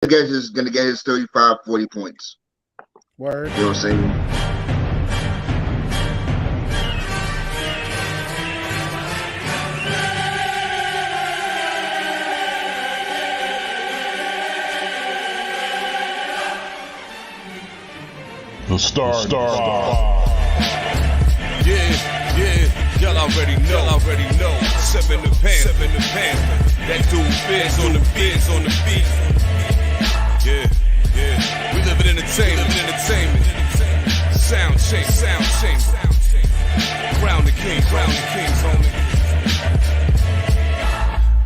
gonna get his 35, 40 points. Word. You know what I'm saying? The Star. Yeah, y'all already know. Seven in the pan. That dude Fizz on the beat. Yeah. We live in entertainment. Sound change. Crown the kings, homie.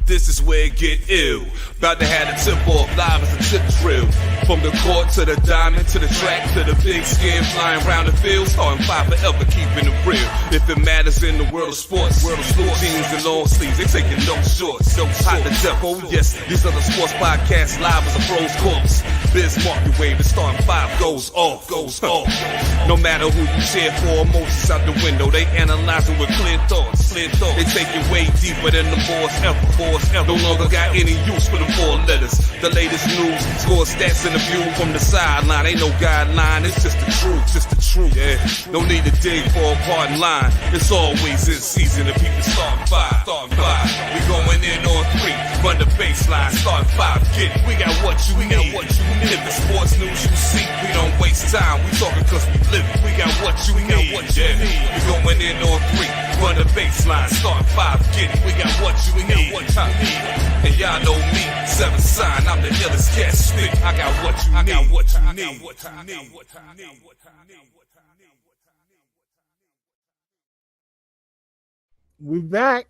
This is where it get ill. About to have the tip off live as a tip drill. From the court to the diamond, to the track, to the big skin, flying around the field, starting five forever, keeping it real. If it matters in the world of sports, jeans and long sleeves, they taking no shorts. Hot to death, oh yes, these other sports podcasts live as a pros course. Bismarck, you wave, the starting five goes off. No matter who you cheer for, emotions out the window, they analyzing with clear thoughts. They take it way deeper than the boys ever. No longer got any use for the four letters. The latest news, score stats and a view from the sideline. Ain't no guideline, it's just the truth. Yeah, no need to dig for a pardon line. It's always in season and people starting five. We going in on three, run the baseline, starting five. Get it, we got what you need. If the sports news you see, we don't waste time. We talking cause we live it. We got what you need. We going in on three, run the baseline, starting five. Get it, we got what you need. And y'all know me, seven sign, I'm the illest cat stick. I got what you need. We back.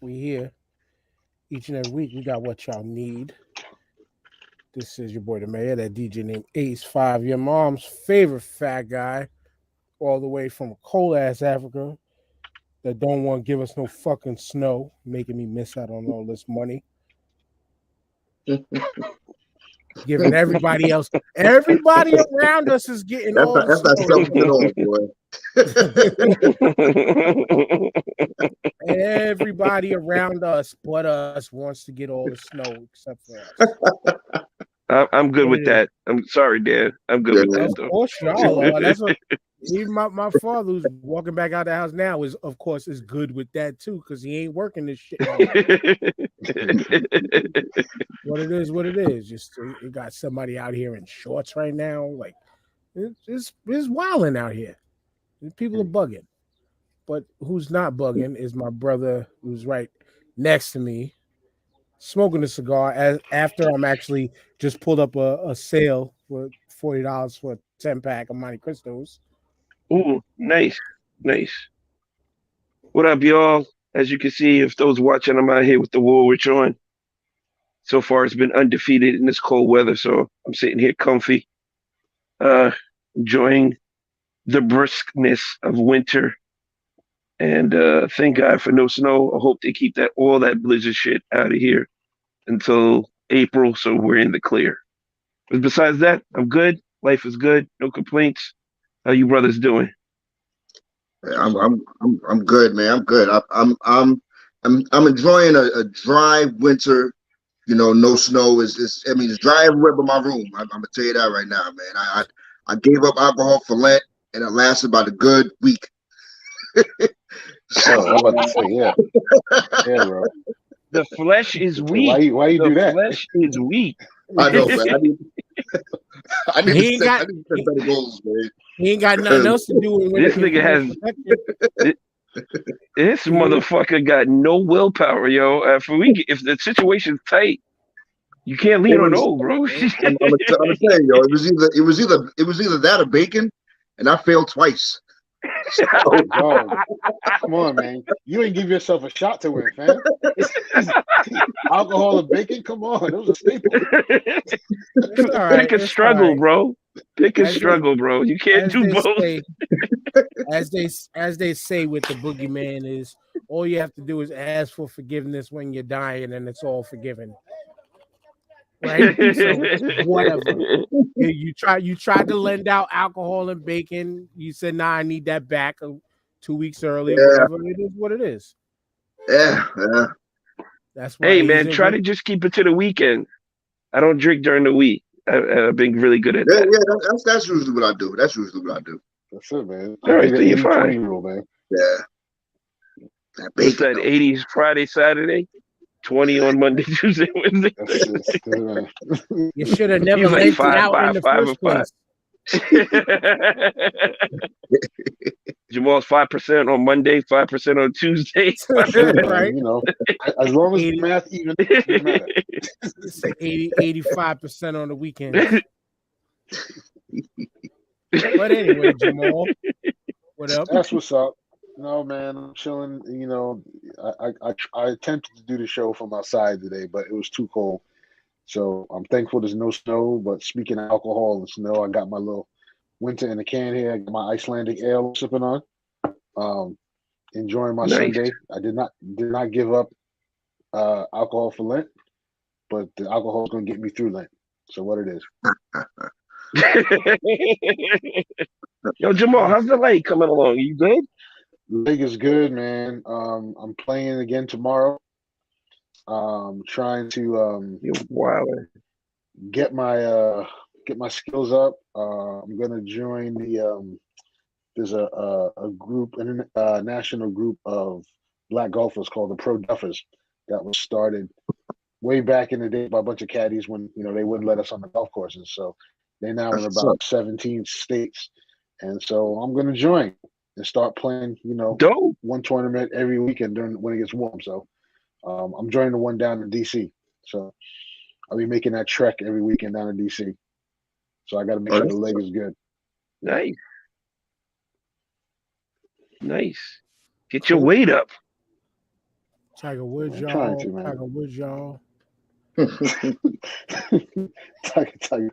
We here. Each and every week, we got what y'all need. This is your boy the mayor, that DJ named Ace5, your mom's favorite fat guy, all the way from cold ass Africa, that don't want to give us no fucking snow, making me miss out on all this money. Giving everybody around us is getting all the snow. Everybody around us but us wants to get all the snow except for us. I'm good with that. I'm sorry, Dad. I'm good with that, though. Oh, sure. That's what, even my father, who's walking back out the house now, is good with that too, because he ain't working this shit. What it is. Just you got somebody out here in shorts right now. Like it's wilding out here. People are bugging. But who's not bugging is my brother, who's right next to me, smoking a cigar. After I'm actually just pulled up a sale for $40 for a 10-pack of Monte Cristos. Ooh, nice. What up, y'all? As you can see, if those watching, I'm out here with the Woolwich on. So far, it's been undefeated in this cold weather, so I'm sitting here comfy, enjoying the briskness of winter. And thank God for no snow. I hope they keep all that blizzard shit out of here until April, so we're in the clear. But besides that, I'm good. Life is good. No complaints. How you brothers doing? I'm good, man. I'm good. I'm enjoying a dry winter. You know, no snow is. I mean, it's dry everywhere but my room. I'm gonna tell you that right now, man. I gave up alcohol for Lent, and it lasted about a good week. I'm about to say, yeah, bro. The flesh is weak. Why you do that? The flesh is weak. I know, man. I need He to set better goals, man. He ain't got nothing else to do. This nigga has. This motherfucker got no willpower, yo. If the situation's tight, you can't lean on those, bro. I'm gonna tell you, yo, it was either that or bacon, and I failed twice. Yo, come on, man. You ain't give yourself a shot to win, fam. Alcohol and bacon, come on. Those are staples. Pick a struggle, bro. Pick a struggle, bro. You can't do both. As they say with the boogeyman is, all you have to do is ask for forgiveness when you're dying, and it's all forgiven. Right? So whatever. You tried to lend out alcohol and bacon. You said, "Nah, I need that back 2 weeks early." Yeah. Whatever it is, what it is. Yeah. That's why. Hey, man, try to just keep it to the weekend. I don't drink during the week. I've been really good at Yeah, that. yeah. That's usually what I do. That's usually what I do. That's it, man. All I right, do so the you're 80-20 fine. rule, man. Yeah. That What's bacon, that? though. 80s Friday, Saturday, 20 on Monday, Tuesday, Wednesday. That's it, man. You should have never He's like lent it 5, out 5, in the 5, first and 5. place. Jamal's 5% on Monday, 5% on Tuesday. That's it, man. Right. You know, as long as the 80. math even, it doesn't matter. It's like 85% on the weekends. But anyway, Jamal, what up? That's what's up. No, man, I'm chilling. You know, I attempted to do the show from outside today, but it was too cold. So I'm thankful there's no snow. But speaking of alcohol and snow, I got my little winter in a can here. I got my Icelandic ale sipping on. Enjoying my Nice. Sunday. I did not give up alcohol for Lent, but the alcohol is gonna get me through Lent. So what it is. Yo, Jamal, how's the light coming along? You good? Leg is good, man. I'm playing again tomorrow. Trying to You're wild. get my skills up. I'm gonna join the there's a group, a national group of black golfers called the Pro Duffers that was started way back in the day by a bunch of caddies when they wouldn't let us on the golf courses. So they're now in about 17 states, and so I'm gonna join and start playing. Dope. One tournament every weekend when it gets warm. So I'm joining the one down in DC. So I'll be making that trek every weekend down in DC. So I got to make sure the leg is good. Nice. Nice. Get your weight up. Tiger Woods, I'm y'all. trying to, man. Tiger Woods, y'all. Tiger.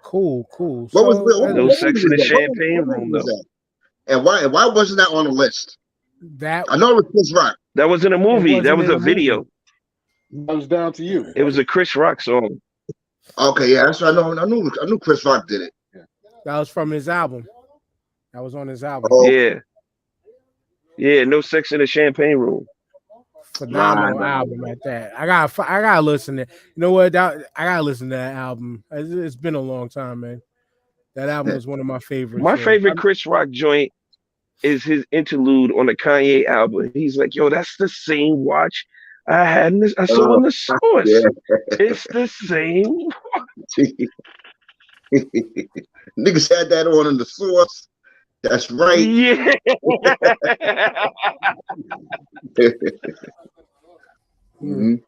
Cool. What was No sex in the that? champagne What room, was though. that? And why wasn't that on the list? That I know it was Chris Rock. That wasn't a movie. That was a video. That was down to you. It was a Chris Rock song. Okay, yeah, that's what I knew Chris Rock did it. that was from his album. That was on his album. Oh, Yeah, no sex in the champagne room. Phenomenal Nah. album at that. I gotta listen to. You know what? I gotta listen to that album. It's been a long time, man. That album was one of my favorites. My favorite Chris Rock joint is his interlude on the Kanye album. He's like, "Yo, that's the same watch I had. I saw in the source. yeah. It's the same." Niggas had that on in the source. That's right. Yeah. Mhm.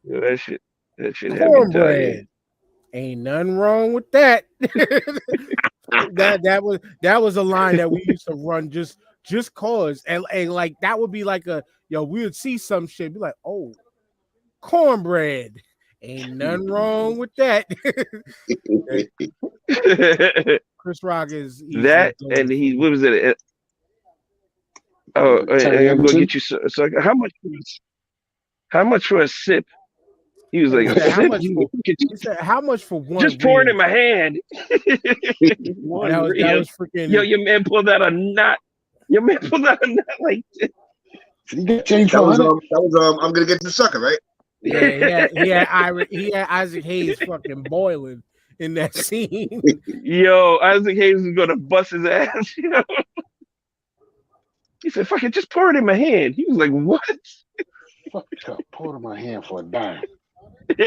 Yeah, that shit had me dying. Cornbread. Ain't nothing wrong with that. that was a line that we used to run just cause, and like that would be like we would see some shit, be like, oh, cornbread. Ain't nothing wrong with that. Chris Rock is That, and he, what was it? I'm gonna get you. So how much for a sip? He was like, He said, a sip? he said, how much for one? Just pour it in rib? my hand. That was freaking. Yo, your man pulled out a knot. Your man pulled out a knot like this. You get change That for was 100? I'm gonna get you sucker, right? Yeah, he had Isaac Hayes fucking boiling in that scene. Yo, Isaac Hayes is gonna bust his ass. You know? He said, "Fuck it, just pour it in my hand." He was like, "What?" Fuck, pour it in my hand for a dime. See,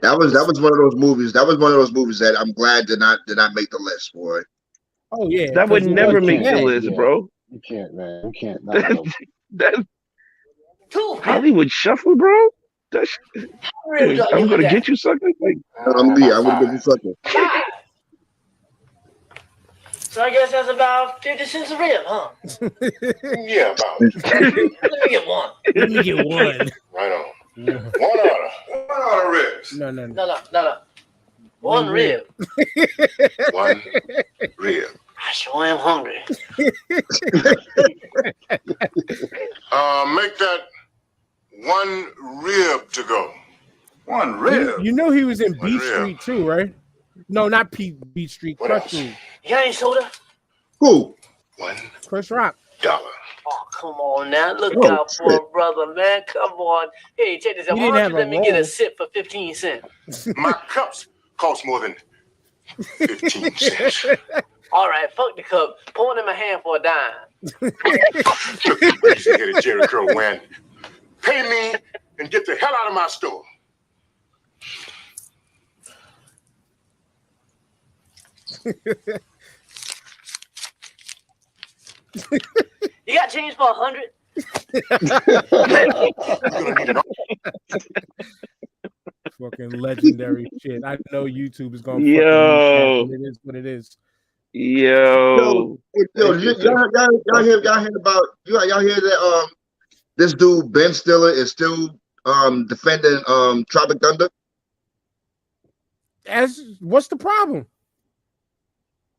that was one of those movies. That was one of those movies that I'm glad did not make the list, boy. Oh yeah, That would 'cause he never wasn't make the dead. list, bro. You can't, man. You can't. No. That's Hollywood Shuffle, bro. That's, I'm gonna get you something. Like, I would get you sucker. So I guess that's about 50 cents a rib, huh? Yeah, about. Let me get one. Let me get one. Right on. One order ribs. No. One rib. One rib. I sure am hungry. Make that one rib to go. One rib. You know he was in One Beat rib. Street too, right? No, not Beat Street. What Crush else? Street. You got any soda? Who? $1. Chris Rock. Oh, come on now. Look Oh, out for shit. a brother, man. Come on. Hey, check this out. He Why didn't don't have you a let me get a roll. sip for 15 cents? My cups cost more than 15 cents. All right, fuck the cup. Pour it in my hand for a dime. Look, you greasy-headed Jerry Curl Wan. Pay me and get the hell out of my store. You got change for 100? You're gonna need an Fucking legendary shit. I know YouTube is gonna Yo. fucking it is what it is. Yo. Y'all hear about y'all hear that this dude Ben Stiller is still defending Tropic Thunder? What's the problem?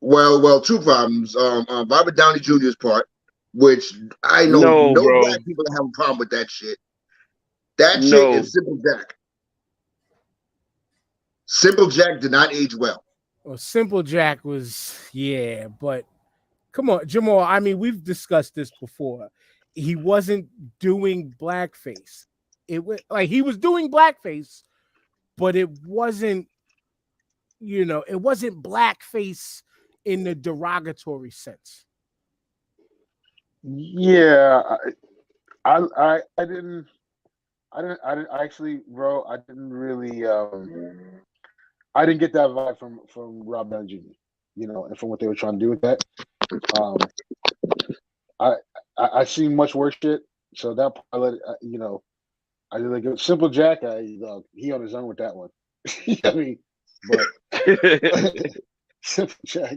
Well, two problems. Robert Downey Jr.'s part, which I know No, no bro. black people that have a problem with that shit. That shit No. is Simple Jack. Simple Jack did not age well. Well, Simple Jack was, yeah, but come on, Jamal. I mean, we've discussed this before. He wasn't doing blackface. It was like he was doing blackface, but it wasn't, it wasn't blackface in the derogatory sense. Yeah, I didn't actually, bro. I didn't really I didn't get that vibe from Rob Downey Jr. And from what they were trying to do with that. I seen much worse shit, so that I let it, I did like it. Simple Jack. He on his own with that one. I mean, but Simple Jack,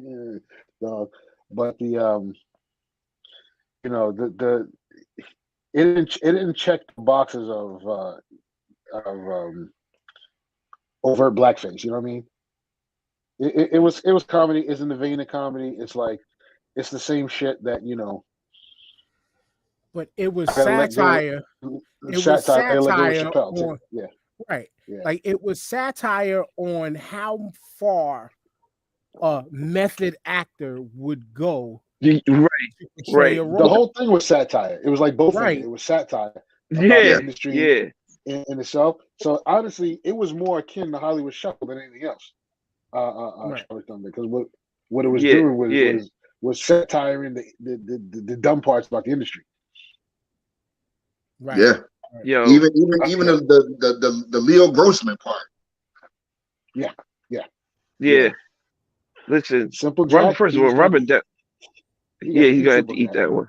but the the it didn't check the boxes of overt blackface. You know what I mean? It was comedy. It's in the vein of comedy. It's like it's the same shit that But it was I gotta let go. satire. It was satire Chappelle, on, yeah. right. Yeah. Like it was satire on how far a method actor would go. Right. To portray a The role. whole thing was satire. It was like both of Right. them. It was satire about Yeah. the industry Yeah. in itself. So honestly, it was more akin to Hollywood Shuffle than anything else. Right. Tropic Thunder, because what it was Yeah, doing yeah. was satiring the dumb parts about the industry. Right. Yeah. Yo. Even the Leo Grossman part. Yeah. Yeah. Listen, Simple Jack. First of he all, was gonna- Robert he he's gonna have to Simple eat Jack. that one.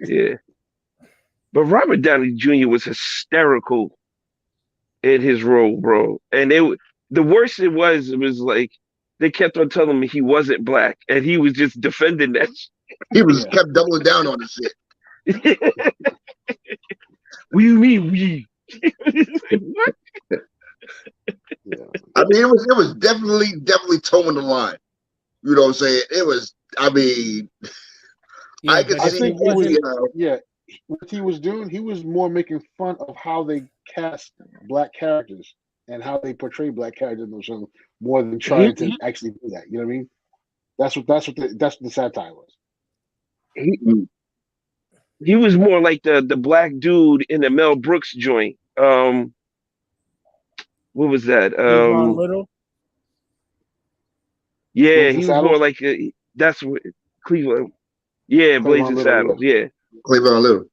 Yeah. But Robert Downey Jr. was hysterical in his role, bro. And the worst it was like they kept on telling me he wasn't black, and he was just defending that. He was Yeah. kept doubling down on the shit. What do you mean we? What? Yeah. I mean, it was definitely towing the line. You know what I'm saying? It was. I mean, Yeah, I could but I see. think it was You know, what he was doing. He was more making fun of how they cast black characters and how they portray black characters in those shows more than trying to actually do that. You know what I mean? That's what the satire was. He was more like the black dude in the Mel Brooks joint. What was that? Cleavon Little. Yeah, Blazing he was more Saddles? like that's what Cleveland. Yeah, Cleavon Blazing Little, Saddles. Yeah. Cleveland Little.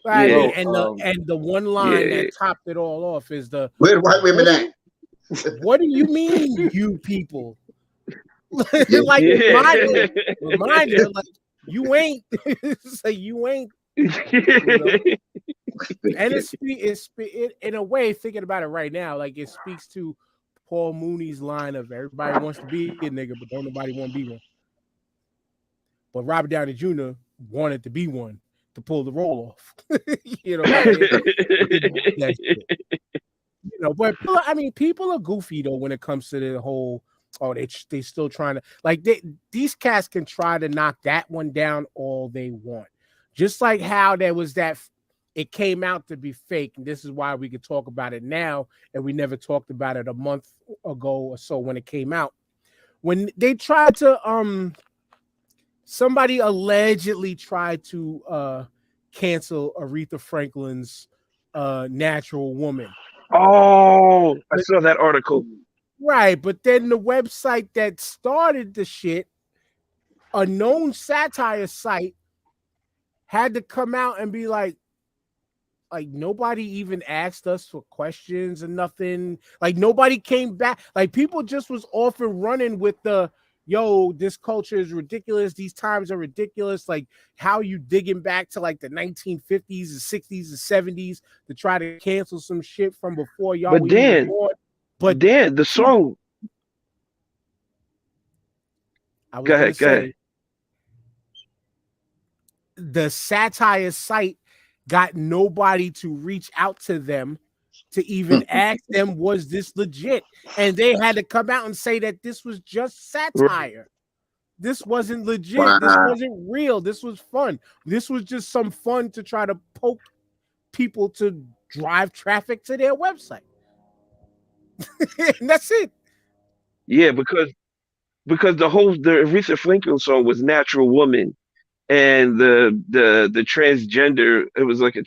I Yeah. mean, and the one line Yeah. that topped it all off is the Where the white women at? what do you mean, you people? Yeah. Like Yeah. reminder, like you ain't say you ain't. And it in a way, thinking about it right now, like it speaks to Paul Mooney's line of everybody wants to be a nigga, but don't nobody want to be one. But Robert Downey Jr. wanted to be one to pull the role off. You know, that shit. But I mean, people are goofy though when it comes to the whole. Oh, they still trying to like these cats can try to knock that one down all they want. Just like how there was that it came out to be fake, and this is why we could talk about it now, and we never talked about it a month ago or so when it came out. When they tried to somebody allegedly tried to cancel Aretha Franklin's Natural Woman. Oh, I saw that article. Right, but then the website that started the shit, a known satire site, had to come out and be like nobody even asked us for questions and nothing. Like nobody came back. Like people just was off and running with the yo, this culture is ridiculous. These times are ridiculous. Like how you digging back to like the 1950s and 60s and 70s to try to cancel some shit from before y'all But were even Dan, born. But Dan, the song. I was Go gonna ahead. Go ahead. say the satire site got nobody to reach out to them to even ask them, was this legit? And they had to come out and say that this was just satire. This wasn't legit. Wow. This wasn't real. This was fun. This was just some fun to try to poke people to drive traffic to their website. And that's it. Yeah, because the Aretha Franklin song was "Natural Woman," and the transgender, it was like a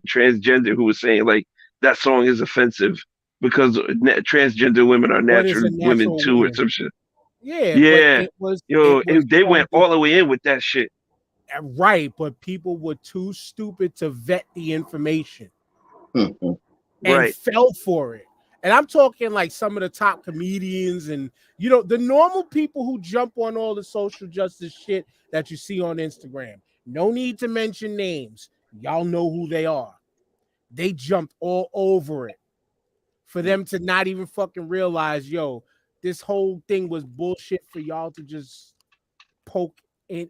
transgender who was saying like that song is offensive because transgender women are What is natural a women natural too, or woman? some shit. Yeah, but Yeah, they went called all the way in with that shit. right, but people were too stupid to vet the information Mhm. and Right. fell for it. And I'm talking like some of the top comedians and the normal people who jump on all the social justice shit that you see on Instagram. No need to mention names. Y'all know who they are. They jumped all over it for them to not even fucking realize, yo, this whole thing was bullshit for y'all to just poke and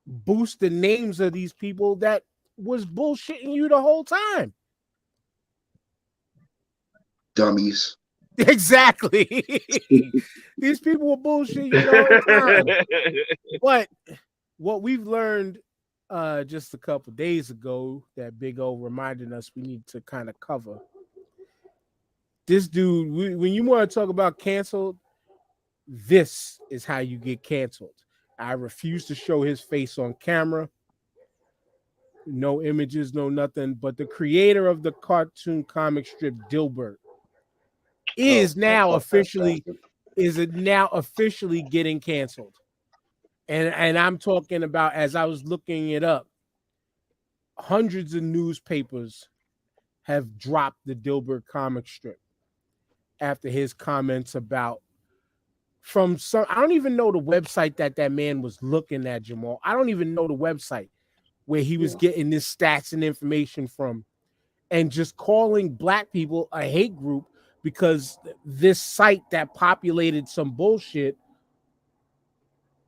boost the names of these people that was bullshitting you the whole time. Dummies. Exactly. These people were bullshitting you the whole time. But what we've learned just a couple days ago that Big O reminded us we need to kind of cover. This dude, when you want to talk about canceled, this is how you get canceled. I refuse to show his face on camera. No images, no nothing. But the creator of the cartoon comic strip Dilbert is now officially getting canceled. And I'm talking about, as I was looking it up, hundreds of newspapers have dropped the Dilbert comic strip after his comments about from some, I don't even know the website that man was looking at, Jamal. I don't even know the website where he was getting this stats and information from, and just calling black people a hate group because this site that populated some bullshit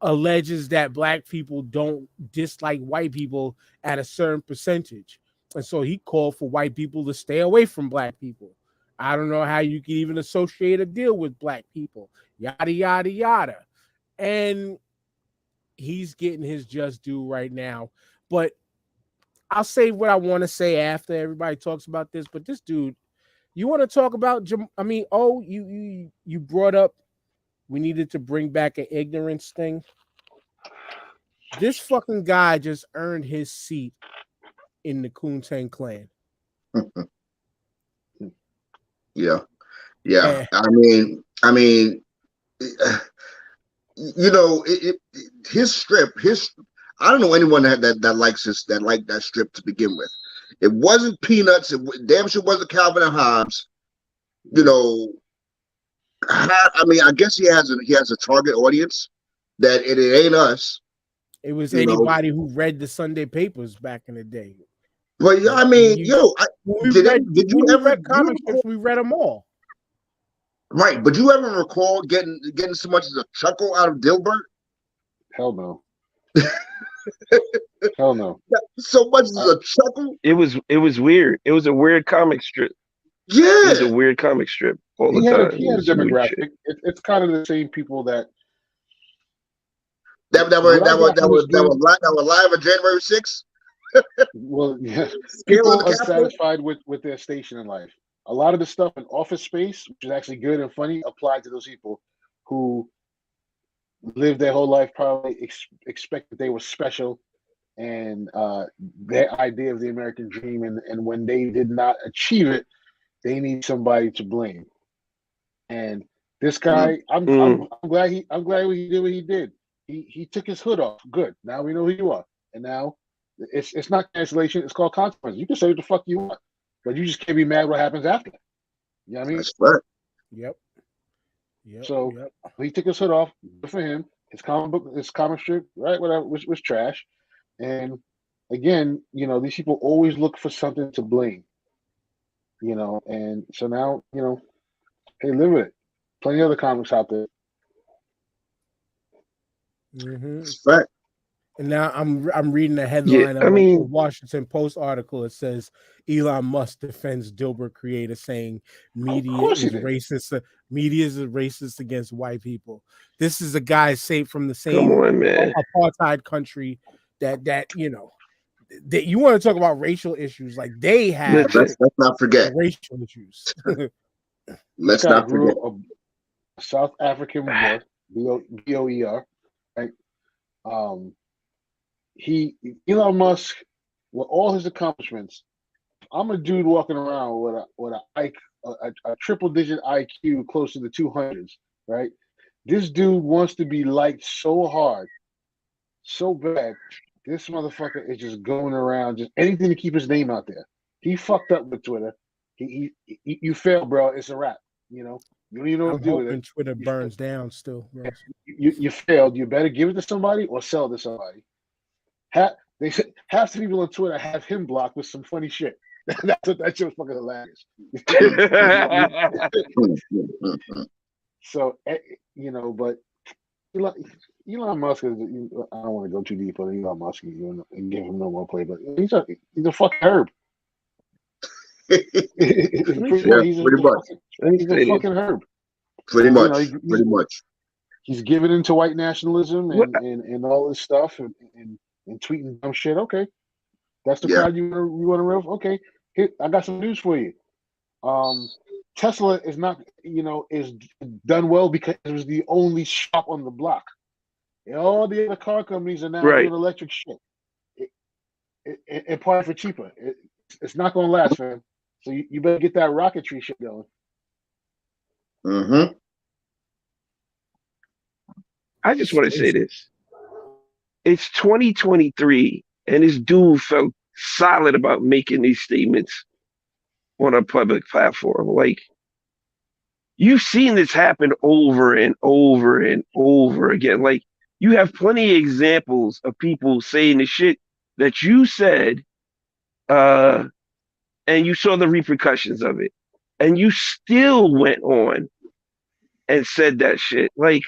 alleges that black people don't dislike white people at a certain percentage. And so he called for white people to stay away from black people. I don't know how you can even associate a deal with black people, yada, yada, yada. And he's getting his just due right now. But I'll say what I want to say after everybody talks about this. But this dude, you want to talk about, you brought up we needed to bring back an ignorance thing. This fucking guy just earned his seat in the Koontang clan. Yeah. Yeah. I mean, his strip, I don't know anyone that likes that like that strip to begin with. It wasn't Peanuts. Damn sure wasn't Calvin and Hobbes. I guess he has a target audience that it ain't us. It was anybody who read the Sunday papers back in the day. But I mean, did you ever read comic strips? We read them all. Right, but you ever recall getting so much as a chuckle out of Dilbert? Hell no. Hell no. So much as a chuckle? It was weird. It was a weird comic strip. Yeah. It was a weird comic strip all the time. He had a demographic. It's kind of the same people that were live on January 6th. Well, yeah, people unsatisfied with their station in life. A lot of the stuff in Office Space, which is actually good and funny, applied to those people who lived their whole life probably expect that they were special, and their idea of the American dream, and when they did not achieve it, they need somebody to blame. And this guy, I'm glad he did what he did. He took his hood off. Good. Now we know who you are. And now it's not cancellation. It's called consequence. You can say what the fuck you want, but you just can't be mad what happens after. You know what I mean? That's right. Yep. So he took his hood off. Good for him. His comic strip, right? Whatever was trash. And again, you know, these people always look for something to blame. You know, and so now, you know, hey, live with it. Plenty of other comics out there. That's right. And now I'm reading a headline of a Washington Post article. It says Elon Musk defends Dilbert creator, saying media is racist. Media is racist against white people. This is a guy saved from the same apartheid country that you know. That you want to talk about racial issues, like they have. Let's not forget racial issues. Let's not forget a South African boy, BOER, right? Elon Musk, with all his accomplishments, I'm a dude walking around with a triple-digit IQ close to the 200s, right? This dude wants to be liked so hard, so bad. This motherfucker is just going around, just anything to keep his name out there. He fucked up with Twitter. You failed, bro. It's a wrap. You know, you don't even know what to do with it. Twitter burns down still. Bro. You failed. You better give it to somebody or sell it to somebody. Half the people on Twitter have him blocked with some funny shit. That shit was fucking hilarious. So, you know, but Elon Musk is. I don't want to go too deep on Elon Musk and give him no more play, but he's a fucking herb. He's a fucking herb. Pretty much. Pretty much. He's giving into white nationalism and all this stuff and tweeting dumb shit. Okay, that's the crowd you want to reel. Okay, here, I got some news for you. Tesla is not, is done well because it was the only shop on the block. And all the other car companies are now doing electric shit. And part for cheaper. It's not going to last, man. So you better get that rocketry shit going. Mm-hmm. I just want to say this. It's 2023, and this dude felt solid about making these statements on a public platform. Like, you've seen this happen over and over and over again. Like, you have plenty of examples of people saying the shit that you said, and you saw the repercussions of it, and you still went on and said that shit. Like,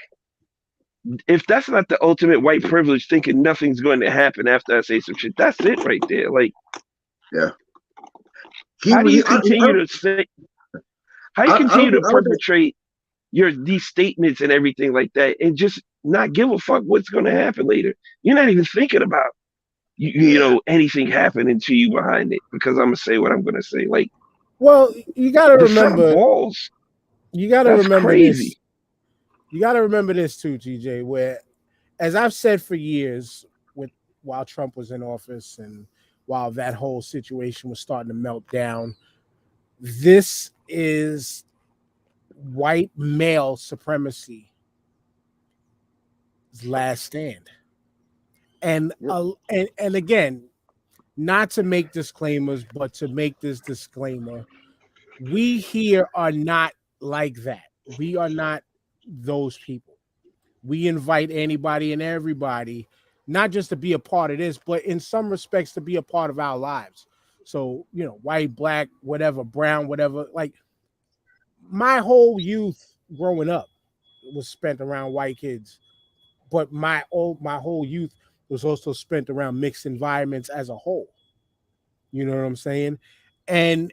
if that's not the ultimate white privilege, thinking nothing's going to happen after I say some shit, that's it right there. Like, yeah. How do you continue to perpetrate these statements and everything like that, and just not give a fuck what's going to happen later? You're not even thinking about anything happening to you behind it, because I'm gonna say what I'm gonna say. Like, well, you got to remember balls. You got to remember crazy. This. You got to remember this too, TJ. Where, as I've said for years, while Trump was in office and while that whole situation was starting to melt down, this is white male supremacy. Last stand. And again, not to make disclaimers, but to make this disclaimer, we here are not like that. We are not those people. We invite anybody and everybody, not just to be a part of this, but in some respects to be a part of our lives. So, white, black, whatever, brown, whatever. Like, my whole youth growing up was spent around white kids, but my whole youth was also spent around mixed environments as a whole. You know what I'm saying? And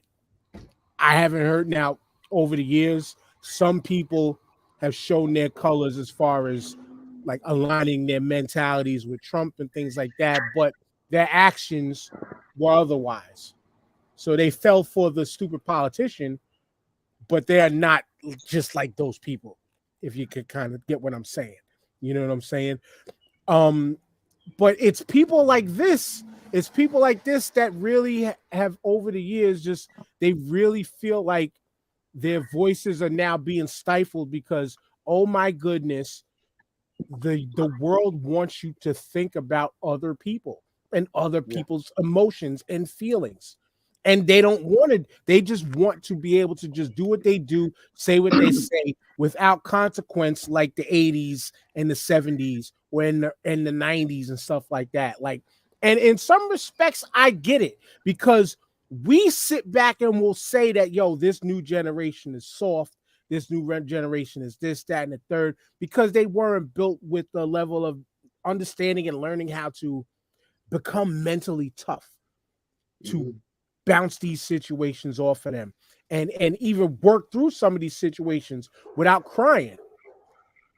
I haven't heard now over the years, some people have shown their colors as far as like aligning their mentalities with Trump and things like that, but their actions were otherwise. So they fell for the stupid politician, but they are not just like those people, if you could kind of get what I'm saying. You know what I'm saying? But it's people like this. It's people like this that really have over the years they really feel like their voices are now being stifled because, oh my goodness, the world wants you to think about other people and other people's emotions and feelings. And they don't want it. They just want to be able to just do what they do, say what they say without consequence, like the 80s and the 70s or in the 90s and stuff like that. Like, and in some respects, I get it because we sit back and we'll say that, yo, this new generation is soft. This new generation is this, that, and the third, because they weren't built with the level of understanding and learning how to become mentally tough to bounce these situations off of them and even work through some of these situations without crying.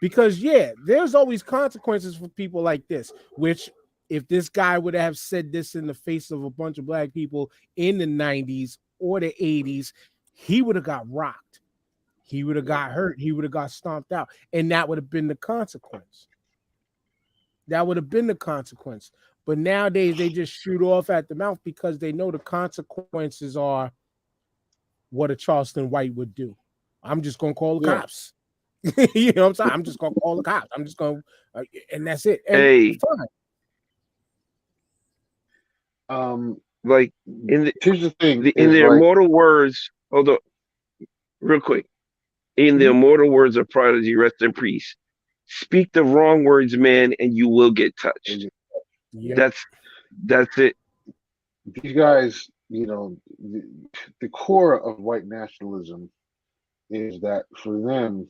Because there's always consequences for people like this, which if this guy would have said this in the face of a bunch of black people in the 90s or the 80s, he would have got rocked. He would have got hurt. He would have got stomped out. And that would have been the consequence. That would have been the consequence. But nowadays, they just shoot off at the mouth because they know the consequences are what a Charleston White would do. I'm just going to call the cops. You know what I'm saying? I'm just going to call the cops. I'm just going to, and that's it. And fine. Like, here's the thing. In their immortal words, hold on, real quick. In the immortal words of Prodigy, rest in peace. Speak the wrong words, man, and you will get touched. Yep. That's it. These guys, you know, the core of white nationalism is that for them,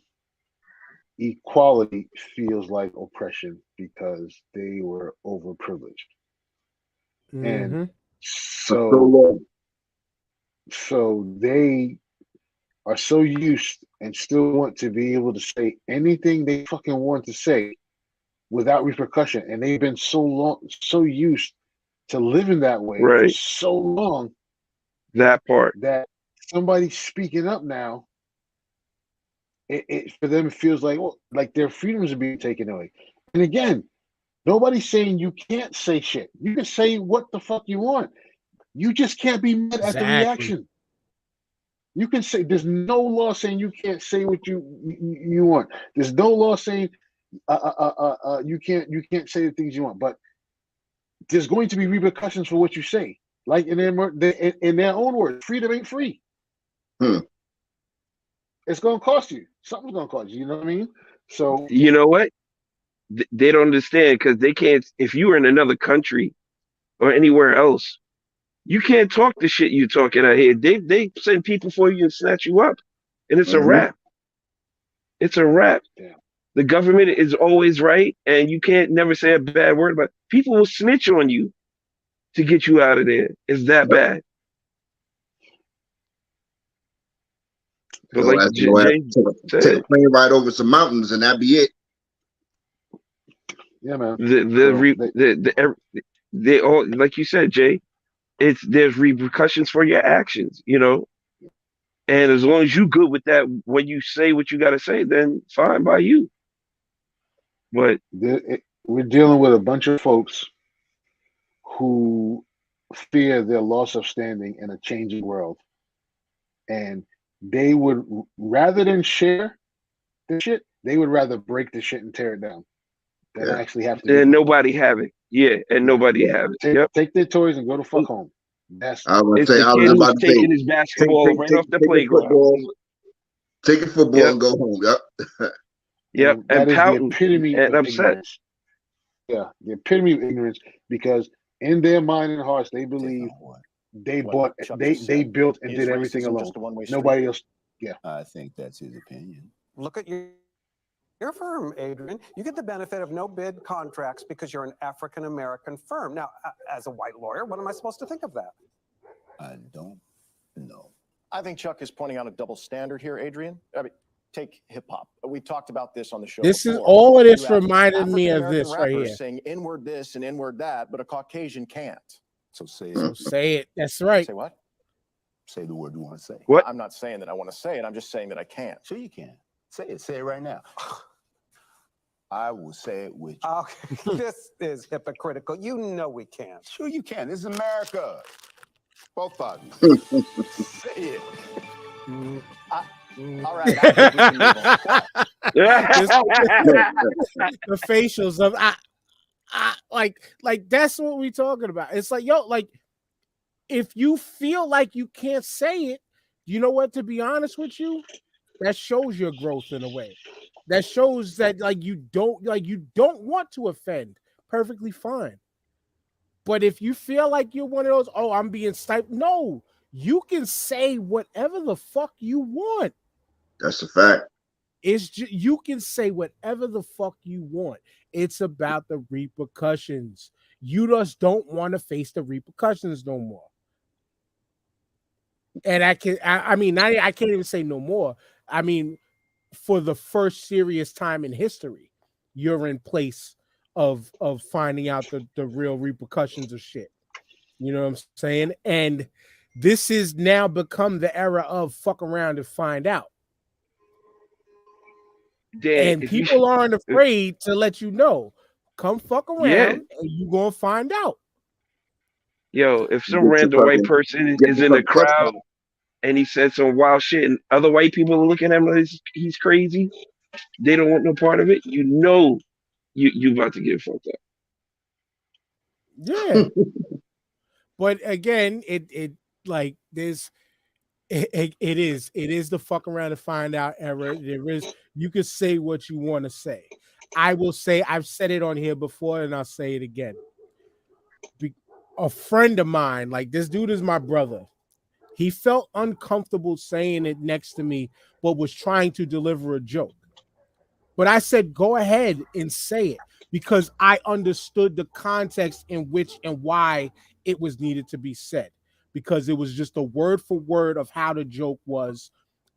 equality feels like oppression because they were overprivileged. And so they are so used and still want to be able to say anything they fucking want to say without repercussion. And they've been so used to living that way for so long. That part. That somebody speaking up now, it for them it feels like their freedoms are being taken away. And again, nobody's saying you can't say shit. You can say what the fuck you want. You just can't be mad at the reaction. You can say there's no law saying you can't say what you want. There's no law saying you can't say the things you want. But there's going to be repercussions for what you say. Like in their own words, freedom ain't free. It's going to cost you. Something's going to cost you. You know what I mean? So you know what? They don't understand because they can't. If you were in another country or anywhere else, you can't talk the shit you talking out here. They send people for you and snatch you up, and it's a wrap. It's a wrap. Damn. The government is always right, and you can't never say a bad word about it. People will snitch on you to get you out of there. It's that bad. But like take a plane ride over some mountains, and that be it. Yeah, man. They all, like you said, Jay. There's repercussions for your actions, you know. And as long as you good with that, when you say what you got to say, then fine by you. But we're dealing with a bunch of folks who fear their loss of standing in a changing world, and they would rather than share the shit, they would rather break the shit and tear it down than actually have to. And nobody have it. Yeah, and nobody have it. Take their toys and go to fuck home. That's I was about to taking his basketball right off the playground. Take your football and go home. Yep. Yep. And pouting the epitome and of upset. Ignorance. Yeah, the epitome of ignorance, because in their mind and hearts they believe they built and did everything alone. Nobody else. Yeah. I think that's his opinion. Look at your firm, Adrian. You get the benefit of no bid contracts because you're an African-American firm. Now, as a white lawyer, what am I supposed to think of that? I don't know. I think Chuck is pointing out a double standard here, Adrian. I mean, take hip hop. We talked about this on the show. This before. Is all of this reminded me of this right here. Saying inward this and inward that, but a Caucasian can't. So say it. So say it. That's right. Say what? Say the word you want to say. What? I'm not saying that I want to say it. I'm just saying that I can't. Sure you can. Say it. Say it right now. I will say it with you. Okay, this is hypocritical. You know we can't. Sure you can. This is America. Both of you. Say it. All right, I think we can move on. What? The facials of like that's what we talking about. It's like, yo, like if you feel like you can't say it, you know what? To be honest with you, that shows your growth in a way. That shows that like you don't want to offend. Perfectly fine. But if you feel like you're one of those, oh, I'm being sniped. No, you can say whatever the fuck you want. That's a fact. It's just, you can say whatever the fuck you want. It's about the repercussions. You just don't want to face the repercussions no more. And I can't even say no more. I mean, for the first serious time in history, you're in place of finding out the real repercussions of shit. You know what I'm saying? And this is now become the era of fuck around and find out. Dan, And people aren't afraid to let you know. Come fuck around and you're gonna find out. Yo, if some random white person is in the crowd and he said some wild shit and other white people are looking at him like he's crazy, they don't want no part of it, you know you about to get fucked up. Yeah. But again, it like there's it is the fuck around and find out era. There is, you can say what you want to say. I will say, I've said it on here before and I'll say it again. A friend of mine, like this dude is my brother. He felt uncomfortable saying it next to me, but was trying to deliver a joke. But I said, go ahead and say it because I understood the context in which and why it was needed to be said. Because it was just a word for word of how the joke was.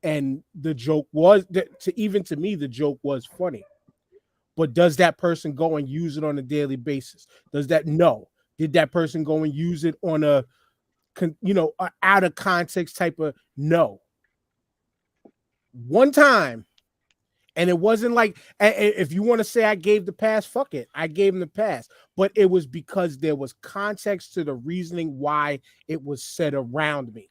And the joke was, to me, the joke was funny. But does that person go and use it on a daily basis? No. Did that person go and use it on a out of context type of no? One time. And it wasn't like, if you want to say I gave the pass, fuck it. I gave him the pass. But it was because there was context to the reasoning why it was said around me.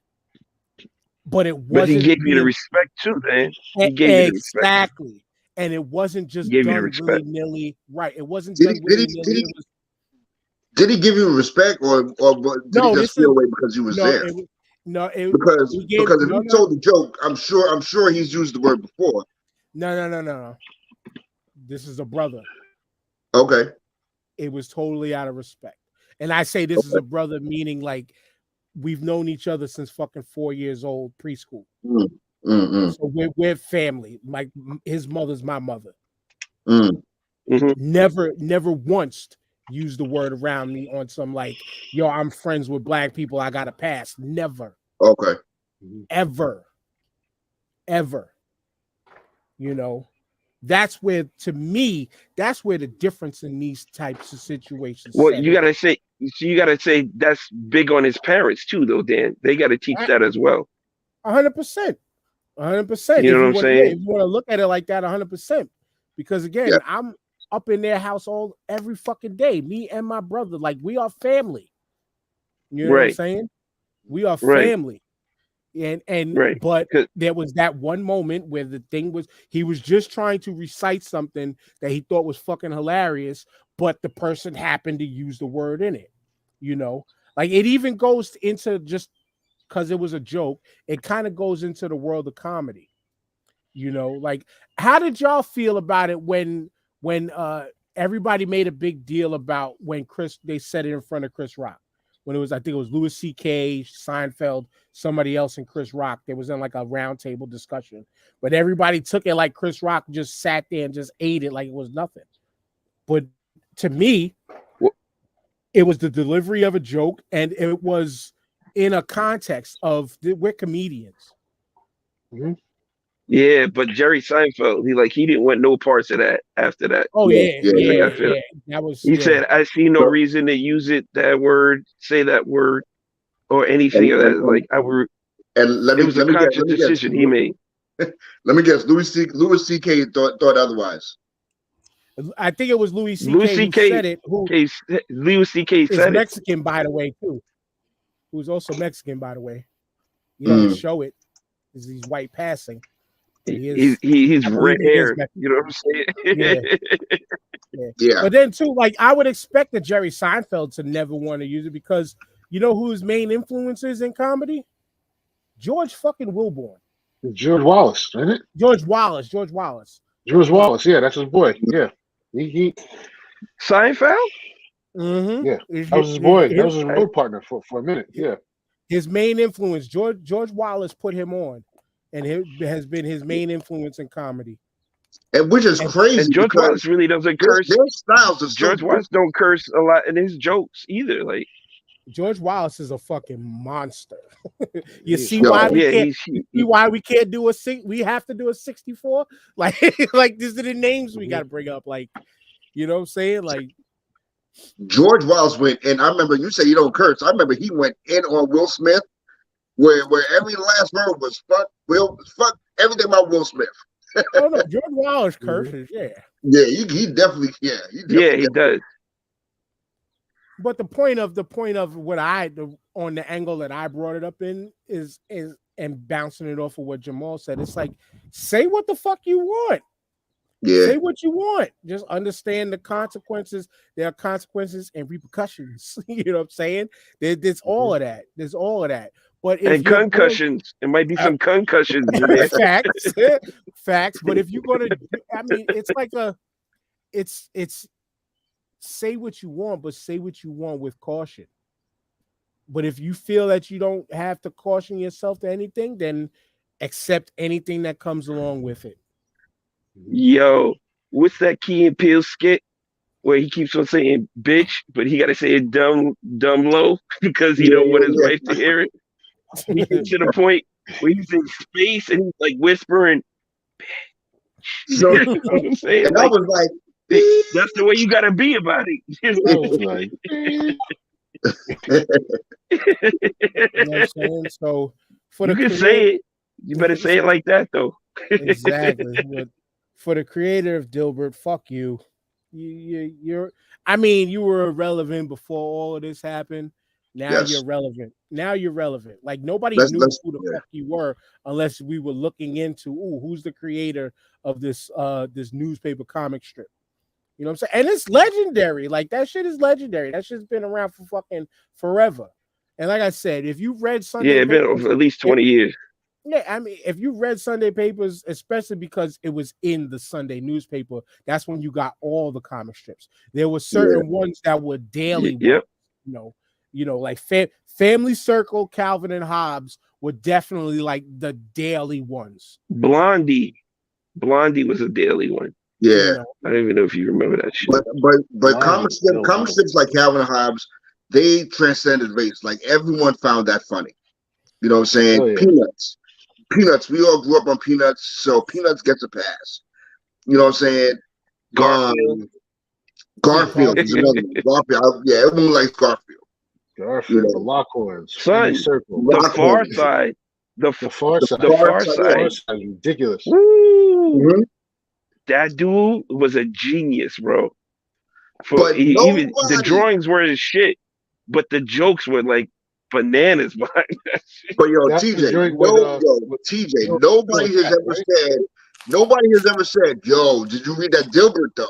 But it wasn't. But he gave you the respect too, man. He gave you the respect. Exactly. And it wasn't just done willy-nilly. Right. It wasn't done willy-nilly. Did he give you respect or did he just feel away because you was there? Because if you told the joke, I'm sure he's used the word before. No. This is a brother. Okay. It was totally out of respect. And I say this is a brother, meaning like we've known each other since fucking 4 years old, preschool. Mm-hmm. So we're family. Like his mother's my mother. Mm-hmm. Never once used the word around me on some like, yo, I'm friends with black people, I got a pass. Never. Okay. Ever. You know, that's where, to me, that's where the difference in these types of situations. Well, you gotta say that's big on his parents too, though, Dan. They gotta teach that as well. 100%. 100%. You know what I'm saying? If you want to look at it like that, 100%. Because again, I'm up in their household every fucking day. Me and my brother, like we are family. You know what I'm saying? We are family. But there was that one moment where the thing was, he was just trying to recite something that he thought was fucking hilarious, but the person happened to use the word in it. You know, like it even goes into, just because it was a joke, it kind of goes into the world of comedy. You know, like how did y'all feel about it when everybody made a big deal about when they said it in front of Chris Rock? When it was, I think it was Louis C.K., Seinfeld, somebody else, and Chris Rock. There was in like a roundtable discussion, but everybody took it like Chris Rock just sat there and just ate it like it was nothing. But to me, it was the delivery of a joke, and it was in a context of we're comedians. Mm-hmm. Yeah, but Jerry Seinfeld, he didn't want no parts of that after that. Oh yeah. That was. He said, "I see no reason to use say that word, or anything of that." Like I were. And it was a conscious decision he made. Let me guess. Louis C.K. thought otherwise. I think it was Louis Louis C.K. who C.K. said it. Who Louis C.K. is said it. Mexican, by the way, too. Who's also Mexican, by the way. He doesn't show it because he's white passing. But He's red hair. You know what I'm saying? Yeah. But then too, like I would expect the Jerry Seinfeld to never want to use it because you know who his main influence is in comedy? George fucking Wilborn. George Wallace, isn't it? George Wallace. Yeah, that's his boy. Yeah. He Seinfeld? Mm-hmm. Yeah. That was his boy. That was his road partner for a minute. Yeah. His main influence, George Wallace put him on, and it has been his main influence in comedy. And which is crazy. And George Wallace really doesn't curse. Their styles are George Wallace don't curse a lot in his jokes either. Like George Wallace is a fucking monster. You see why we can't do we have to do a 64? Like these are the names we gotta bring up. Like, you know what I'm saying? Like George Wallace went, and I remember you say you don't curse. I remember he went in on Will Smith, where every last word was fuck everything about Will Smith. Oh no, George Wallace curses, yeah, he definitely, he does. But the point of what on the angle that I brought it up in is and bouncing it off of what Jamal said. It's like, say what the fuck you want. Yeah. Say what you want. Just understand the consequences. There are consequences and repercussions. You know what I'm saying? There's all of that. There's all of that. But and concussions. It might be some concussions in there. Facts. But if you're gonna, I mean, it's like it's say what you want, but say what you want with caution. But if you feel that you don't have to caution yourself to anything, then accept anything that comes along with it. Yo, what's that Key and Peele skit where he keeps on saying bitch, but he got to say it dumb low because he don't want his wife to hear it? He gets to the point where he's in space and he's like whispering, bitch. So, you know what I'm saying? And I was like, that's the way you got to be about it. You know what I'm saying? So for you can say it. You better say it like that though. Exactly. But for the creator of Dilbert, fuck you. You're I mean, you were irrelevant before all of this happened. Now you're relevant. Like nobody knew who the fuck you were unless we were looking into who's the creator of this this newspaper comic strip. You know what I'm saying? And it's legendary. Like that shit is legendary. That shit's been around for fucking forever. And like I said, if you've read Sunday it's been over at least 20 years. Yeah, I mean, if you read Sunday papers, especially because it was in the Sunday newspaper, that's when you got all the comic strips. There were certain ones that were daily. Yep. Ones, you know, like Family Circle, Calvin and Hobbes were definitely like the daily ones. Blondie was a daily one. Yeah, you know? I don't even know if you remember that shit. But comic strips like Calvin and Hobbes, they transcended race. Like everyone found that funny. You know what I'm saying? Oh, yeah. Peanuts. We all grew up on Peanuts, so Peanuts gets a pass. You know what I'm saying? Garfield is another one. Garfield, everyone likes Garfield. Garfield, the Lockhorns, Son, Circle, the Far Side. The Far Side is ridiculous. Mm-hmm. That dude was a genius, bro. Even the drawings were his shit, but the jokes were like bananas behind that shit. But TJ, nobody has ever said, yo, did you read that Dilbert though?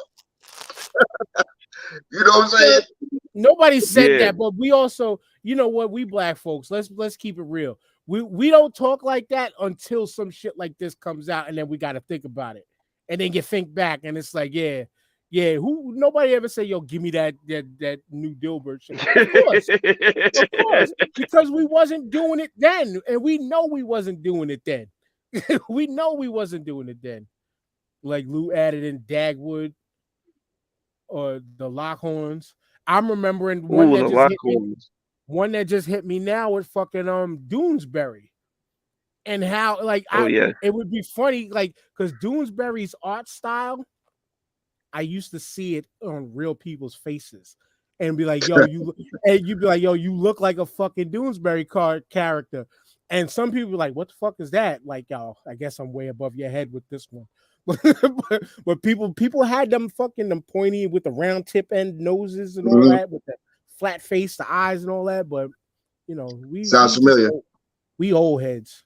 You know what I'm saying? Nobody said that, but we also, you know what, we black folks, let's keep it real. We don't talk like that until some shit like this comes out, and then we got to think about it, and then you think back, and it's like, nobody ever say, yo, give me that new Dilbert shit. Of course, because we wasn't doing it then, and we know we wasn't doing it then. We know we wasn't doing it then. Like Lou added in Dagwood or the Lockhorns. I'm remembering one that just hit me now with fucking Doonesbury. And how it would be funny, like, because Doonesbury's art style, I used to see it on real people's faces and be like, yo, you'd be like, yo, you look like a fucking Doonesbury character. And some people be like, what the fuck is that? Like, y'all, I guess I'm way above your head with this one. but people had them fucking them pointy with the round tip end noses and all Mhm. that, with the flat face, the eyes and all that. But you know, Sounds familiar. we old heads.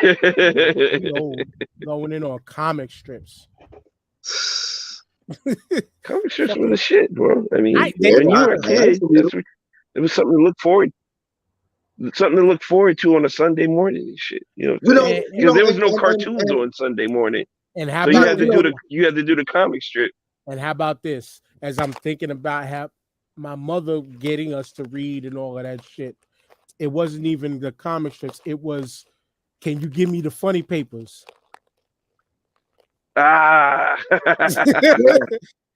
We old going in on comic strips. Comic strips were the shit, bro. I mean, they when you were a I kid, believe it was something to look forward. Something to look forward to on a Sunday morning and shit. You know what I'm saying? Because there was no cartoons on Sunday morning, And how so you about had to do the comic strip. And how about this? As I'm thinking about how my mother getting us to read and all of that shit, it wasn't even the comic strips. It was, can you give me the funny papers? Ah,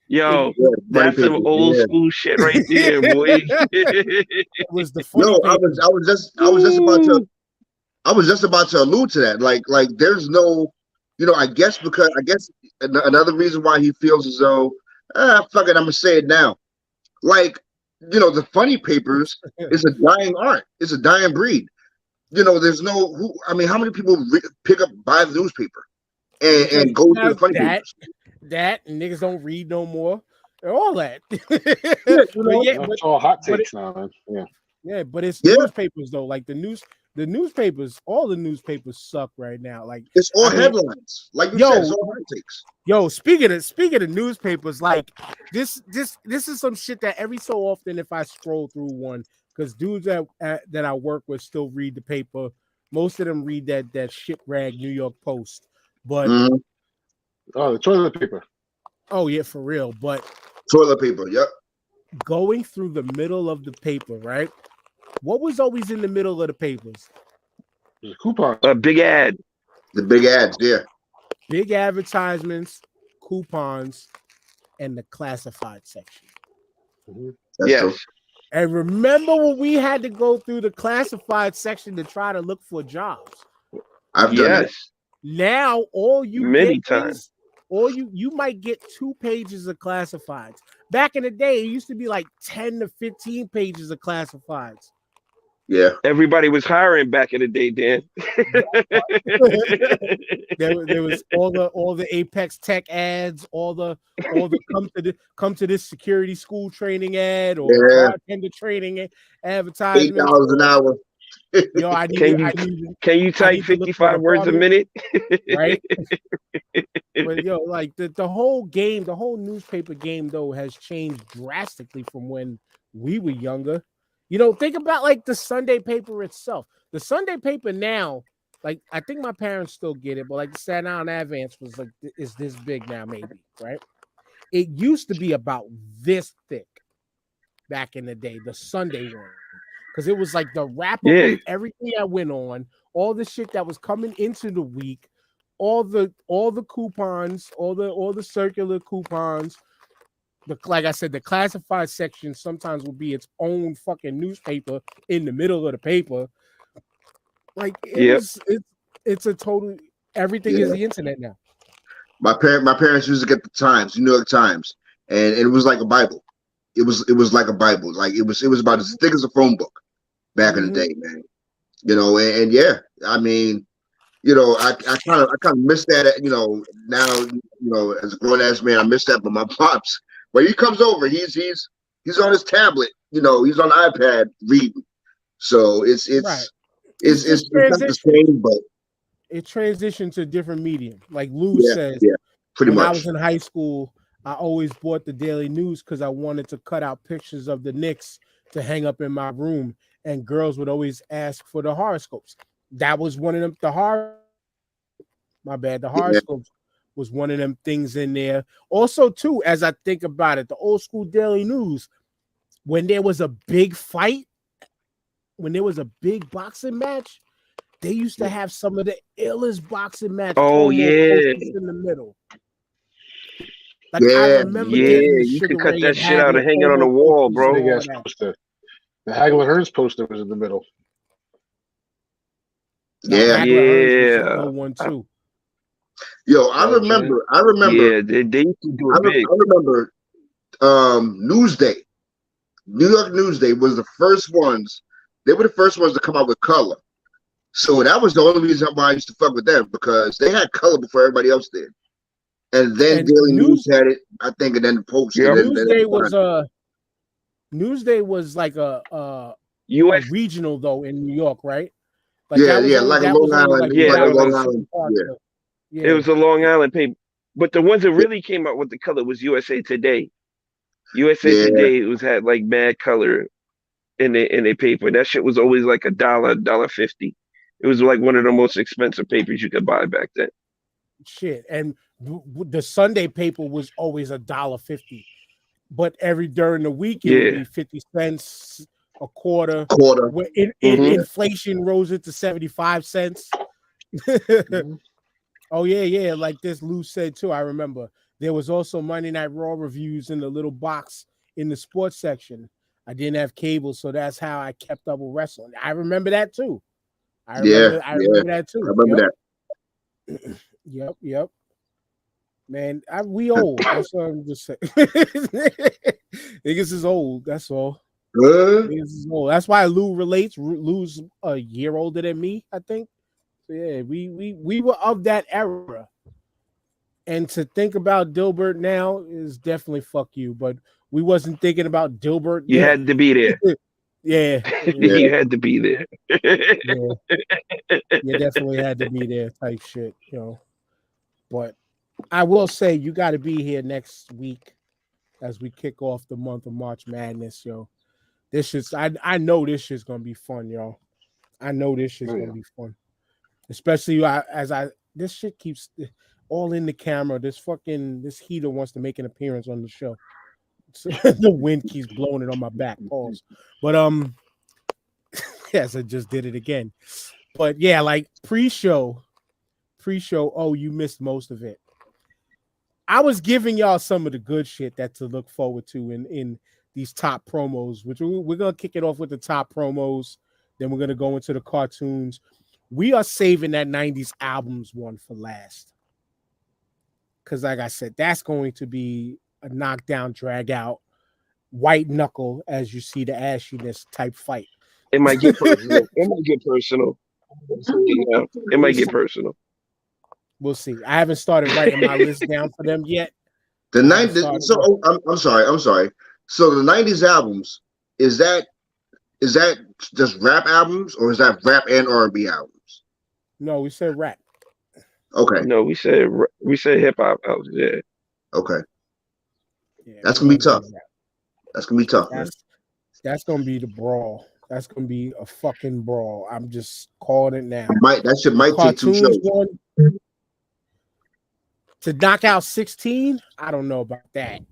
yo, that's some old school shit right there, boy. It was the funny No, papers. I was just about to allude to that. Like there's no, I guess another reason why he feels as though, fuck it, I'm gonna say it now. Like, the funny papers is a dying art. It's a dying breed. There's no how many people buy the newspaper and go to the funny papers? That niggas don't read no more. All that. It's all hot takes now, man. Yeah. Yeah, but it's newspapers though. Like the newspapers, all the newspapers suck right now. Like it's all headlines. Like you said, it's all hot takes. Yo, speaking of newspapers, like this is some shit that every so often, if I scroll through one, because dudes that I work with still read the paper. Most of them read that shit rag New York Post. But the toilet paper. Oh yeah, for real. But toilet paper, yep. Going through the middle of the paper, right? What was always in the middle of the papers? The coupon. A big ad. The big ads, yeah. Big advertisements, coupons, and the classified section. Yes. True. And remember when we had to go through the classified section to try to look for jobs? I've done that. Now all you many get times. is, or you might get 2 pages of classifieds. Back in the day, it used to be like 10 to 15 pages of classifieds. Yeah, everybody was hiring back in the day, Dan. there was all the Apex Tech ads, all the come to this security school training ad or bartender training advertisement. $8 an hour. Yo, can you type 55 words a minute? Right? But yo, like the whole game, the whole newspaper game though has changed drastically from when we were younger. Think about like the Sunday paper itself. The Sunday paper now, like I think my parents still get it, but like the Staten Island Advance was like is this big now, maybe, right? It used to be about this thick back in the day, the Sunday one. Because it was like the wrap up of everything that went on, all the shit that was coming into the week, all the coupons, all the circular coupons. Like I said, the classified section sometimes will be its own fucking newspaper in the middle of the paper. Like it's a total everything is the internet now. My parents used to get the Times, New York Times, and it was like a Bible. It was like a Bible. Like it was about as thick as a phone book back in the day, man. And yeah, I mean, I kind of miss that. Now, as a grown ass man, I miss that. But my pops, when he comes over, he's on his tablet. He's on the iPad reading. So it's not the same, but it transitioned to a different medium. Like Lou says, pretty much. When I was in high school, I always bought the Daily News because I wanted to cut out pictures of the Knicks to hang up in my room, and girls would always ask for the horoscopes. That was one of them. The horoscopes was one of them things in there. Also, too, as I think about it, the old school Daily News, when there was a big fight, when there was a big boxing match, they used to have some of the illest boxing matches. Oh yeah, in the middle. Like I remember you could cut that shit out and hang it on the wall, bro. The Hagler Hearns poster was in the middle. One too. Yo, I remember. Yeah, they used to do it big. I remember. Newsday, New York Newsday was the first ones. They were the first ones to come out with color. So that was the only reason why I used to fuck with them, because they had color before everybody else did. and then And Daily News had it, I think, and then the Post. Yep. And then Newsday was like a US. regional though in New York, right? Like yeah, that was yeah, only like a that Long was only Island, like Yeah, like that a was Long like Island. parts Yeah, it was a Long Island paper. But the ones that really came out with the color was USA Today. USA yeah, Today had like mad color in the paper. That shit was always like $1.50. It was like one of the most expensive papers you could buy back then. shit. And the Sunday paper was always $1.50, but during the week it would Yeah. be 50 cents, a quarter. quarter. When Mhm. inflation rose it to 75 cents. Oh yeah, like this Lou said too. I remember there was also Monday Night Raw reviews in the little box in the sports section. I didn't have cable, so that's how I kept up with wrestling. I remember that too. I remember that too. I remember that. Yep. Man, we old. That's what I'm just saying. Niggas is old. That's all. Niggas is old. That's why Lou relates. Lou's a year older than me, I think. So yeah, we were of that era. And to think about Dilbert now is definitely fuck you. But we wasn't thinking about Dilbert You then. had to be there. Yeah. You had to be there. Yeah. You definitely had to be there type shit, But I will say you got to be here next week as we kick off the month of March Madness, yo. This is I know this shit's gonna be fun, yo. I know this shit's gonna be fun, especially this shit keeps all in the camera. This heater wants to make an appearance on the show. So the wind keeps blowing it on my back. Pause. But yes, I just did it again. But yeah, like pre-show. Oh, you missed most of it. I was giving y'all some of the good shit that to look forward to in these top promos, which we're gonna kick it off with the top promos. Then we're gonna go into the cartoons. We are saving that 90s albums one for last. Because like I said, that's going to be a knockdown, drag out, white knuckle as you see the ashiness type fight. It might get personal. It might get personal. We'll see. I haven't started writing my list down for them yet. The 90s. So I'm sorry. So the 90s albums, is that just rap albums or is that rap and R&B albums? No, we said rap. Okay. No, we said hip hop albums. Yeah. Okay. Yeah, that's gonna be tough. That's gonna be tough. That's gonna be the brawl. That's gonna be a fucking brawl. I'm just calling it now. That shit might take 2 shows. To knock out 16, I don't know about that.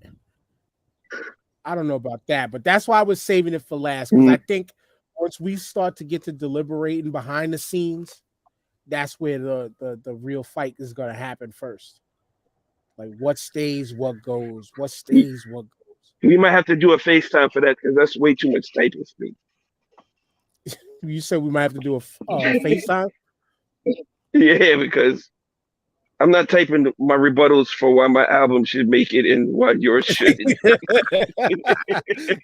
But that's why I was saving it for last, because I think once we start to get to deliberating behind the scenes, that's where the real fight is gonna happen first. Like what stays, what goes, We might have to do a FaceTime for that because that's way too much typing for me. You said we might have to do a FaceTime? Yeah, because I'm not typing my rebuttals for why my album should make it and why yours shouldn't.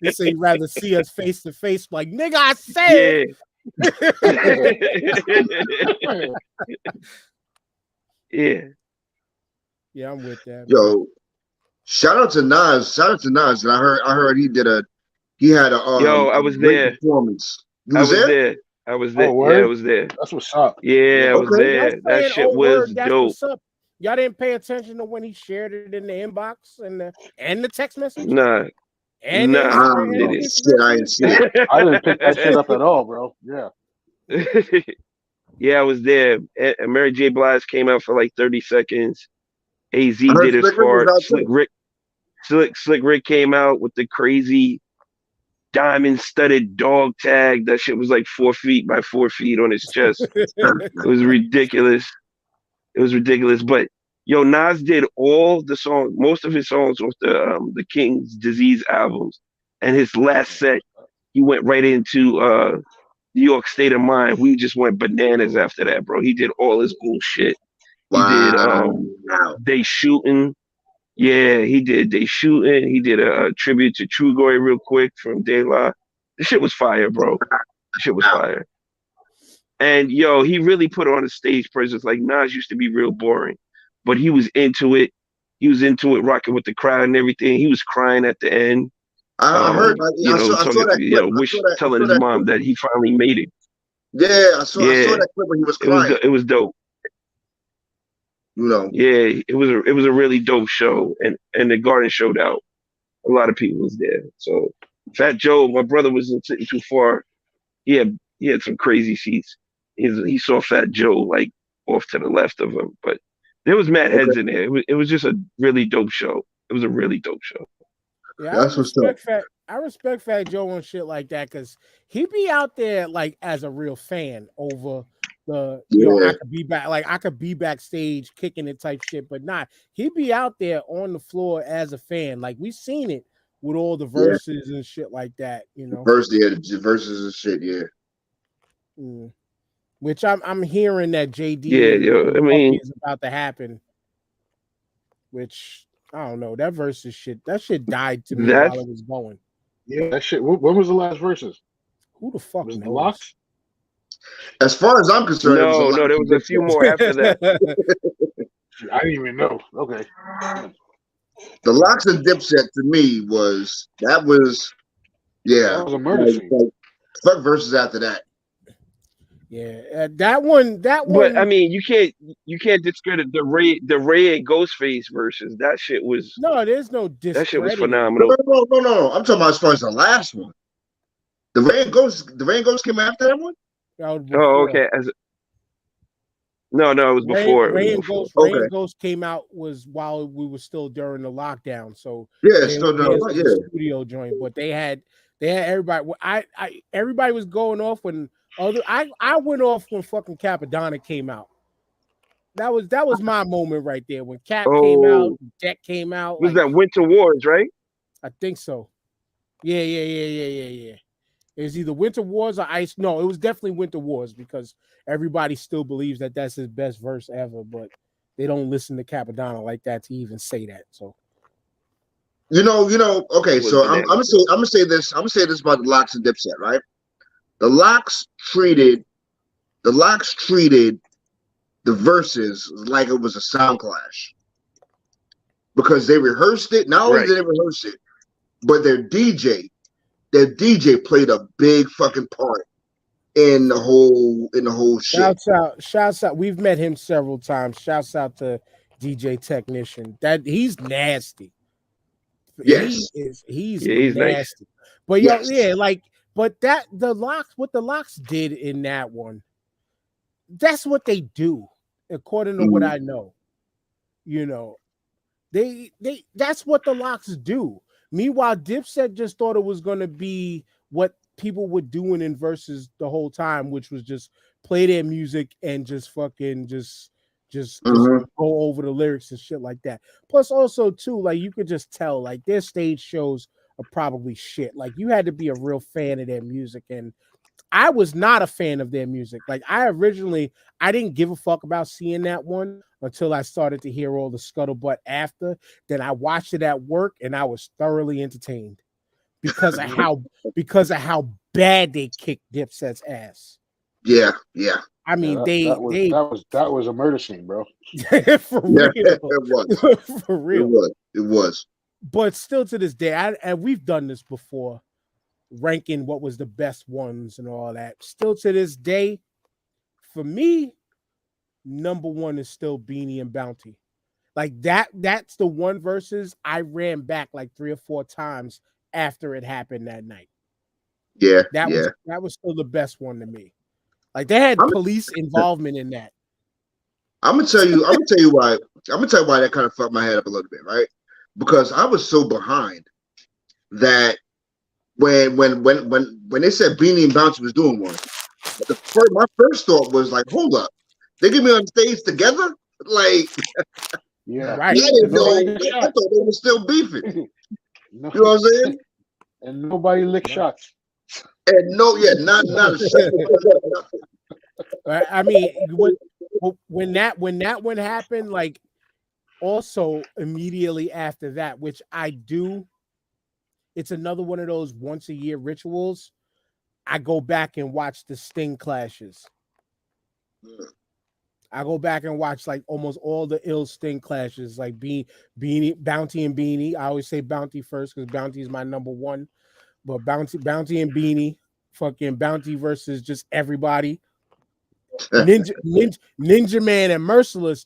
You say you'd rather see us face to face, like, nigga, I said. Yeah. Yeah, I'm with that. Yo, shout out to Nas. And I heard he had a Yo, I was there. Performance. I was there. I was there. Oh, yeah, I was there. That's what's up. Yeah, I was there. That shit was dope. Y'all didn't pay attention to when he shared it in the inbox and the text message? Nah. And I didn't see it. I didn't pick that shit up at all, bro. Yeah. Yeah, I was there. And Mary J. Blige came out for like 30 seconds. AZ did his part. Slick Rick came out with the crazy diamond-studded dog tag. That shit was like 4 feet by 4 feet on his chest. It was ridiculous. But yo, Nas did all the songs, most of his songs off the King's Disease albums. And his last set, he went right into New York State of Mind. We just went bananas after that, bro. He did all his cool shit. Wow. He did They Shootin'. Yeah, he did They Shootin'. He did a tribute to Trugoy real quick from De La. This shit was fire, bro. This shit was fire. And yo, he really put on a stage presence. Like Nas used to be real boring, but he was into it. he was into it, rocking with the crowd and everything. He was crying at the end. I heard. You know, I saw talking, that you clip. know, I telling saw his that mom clip. that he finally made it. Yeah, I saw Yeah, that clip when he was it was crying. it was dope. You know. Yeah, it was a really dope show, and the Garden showed out. A lot of people was there. So Fat Joe, my brother wasn't sitting too far. He had some crazy seats. He saw Fat Joe like off to the left of him, but there was mad heads Okay, in there. It was just a really dope show. It was a really dope show. Yeah, that's what's up. I respect Fat Joe and shit like that because he be out there like as a real fan over the Yeah, I could be backstage kicking it type shit, but not he be out there on the floor as a fan. Like we seen it with all the yeah. verses and shit like that, you know. The verses and shit. Yeah. Mm. Which I'm hearing that JD Yeah, yo, and I Puffy mean is about to happen. Which I don't know. That versus shit. That shit died to me while that's it was going. Yeah, that shit. When was the last verses? Who the fuck Was it the knows? Locks? As far as I'm concerned, it was a lot no. There of was a few more after that. I didn't even know. Okay. The Locks and Dipset to me was That was a murder scene. like fuck verses after that. Yeah, that one. But I mean, you can't discredit the Ray and Ghostface versus that shit was No, there's no that shit was discrediting. phenomenal. No. I'm talking about as far as the last one. The Rain Ghost came after that one. That was Oh, before. okay. No, it was before. Rain It and was before. Ghost. Rain Okay. and Ghost came out was while we were still during the lockdown. So Yeah, still doing was yeah. a studio joint, but they had everybody. Everybody was going off when I went off when fucking Capadonna came out. That was my moment right there when Cap came out, Oh, Deck came out. was Like that Winter Wars, right? I think so. Yeah. It was either Winter Wars or Ice. No, it was definitely Winter Wars because everybody still believes that that's his best verse ever, but they don't listen to Capadonna like that to even say that. So You know. Okay, It was so I'm bananas, gonna say this. I'm gonna say this about the Locks and Dipset, right? The Locks treated the verses like it was a sound clash because they rehearsed it. Not only right. did they rehearse it, but their DJ played a big fucking part in the whole shit. shouts out. We've met him several times. Shouts out to DJ Technician. That he's nasty. Yes. He's Yeah, he's nice. nasty. But Yes. but that what the Locks did in that one, that's what they do, according to what I know. You know, they that's what the Locks do. Meanwhile, Dipset just thought it was gonna be what people were doing in verses the whole time, which was just play their music and just fucking just go over the lyrics and shit like that. Plus, also too, like you could just tell, like their stage shows are probably shit. Like you had to be a real fan of their music, and I was not a fan of their music. Like I didn't give a fuck about seeing that one until I started to hear all the scuttlebutt after. Then I watched it at work and I was thoroughly entertained because of how bad they kicked Dipset's ass. Yeah. I mean, that was a murder scene, bro. for real. It was. For real. It was. But still to this day, and we've done this before, ranking what was the best ones and all that. Still to this day, for me, number one is still Beanie and Bounty. Like that's the one versus I ran back like 3 or 4 times after it happened that night. Yeah. That was still the best one to me. Like they had police involvement in that. I'm gonna tell you why that kind of fucked my head up a little bit, right? Because I was so behind that when they said Beanie and Bounty was doing one, my first thought was like, hold up, they get me on stage together? Like, yeah, right. I didn't know. I thought they were still beefing. No, you know what I'm saying? And nobody licked shots. And not a shot. I mean, when that one happened, like also immediately after that, which I do, it's another one of those once a year rituals. I go back and watch the Sting clashes. I go back and watch like almost all the ill Sting clashes, like Beanie, Bounty and Beanie. I always say Bounty first because Bounty is my number one. But Bounty and Beanie, fucking Bounty versus just everybody. Ninja Man and Merciless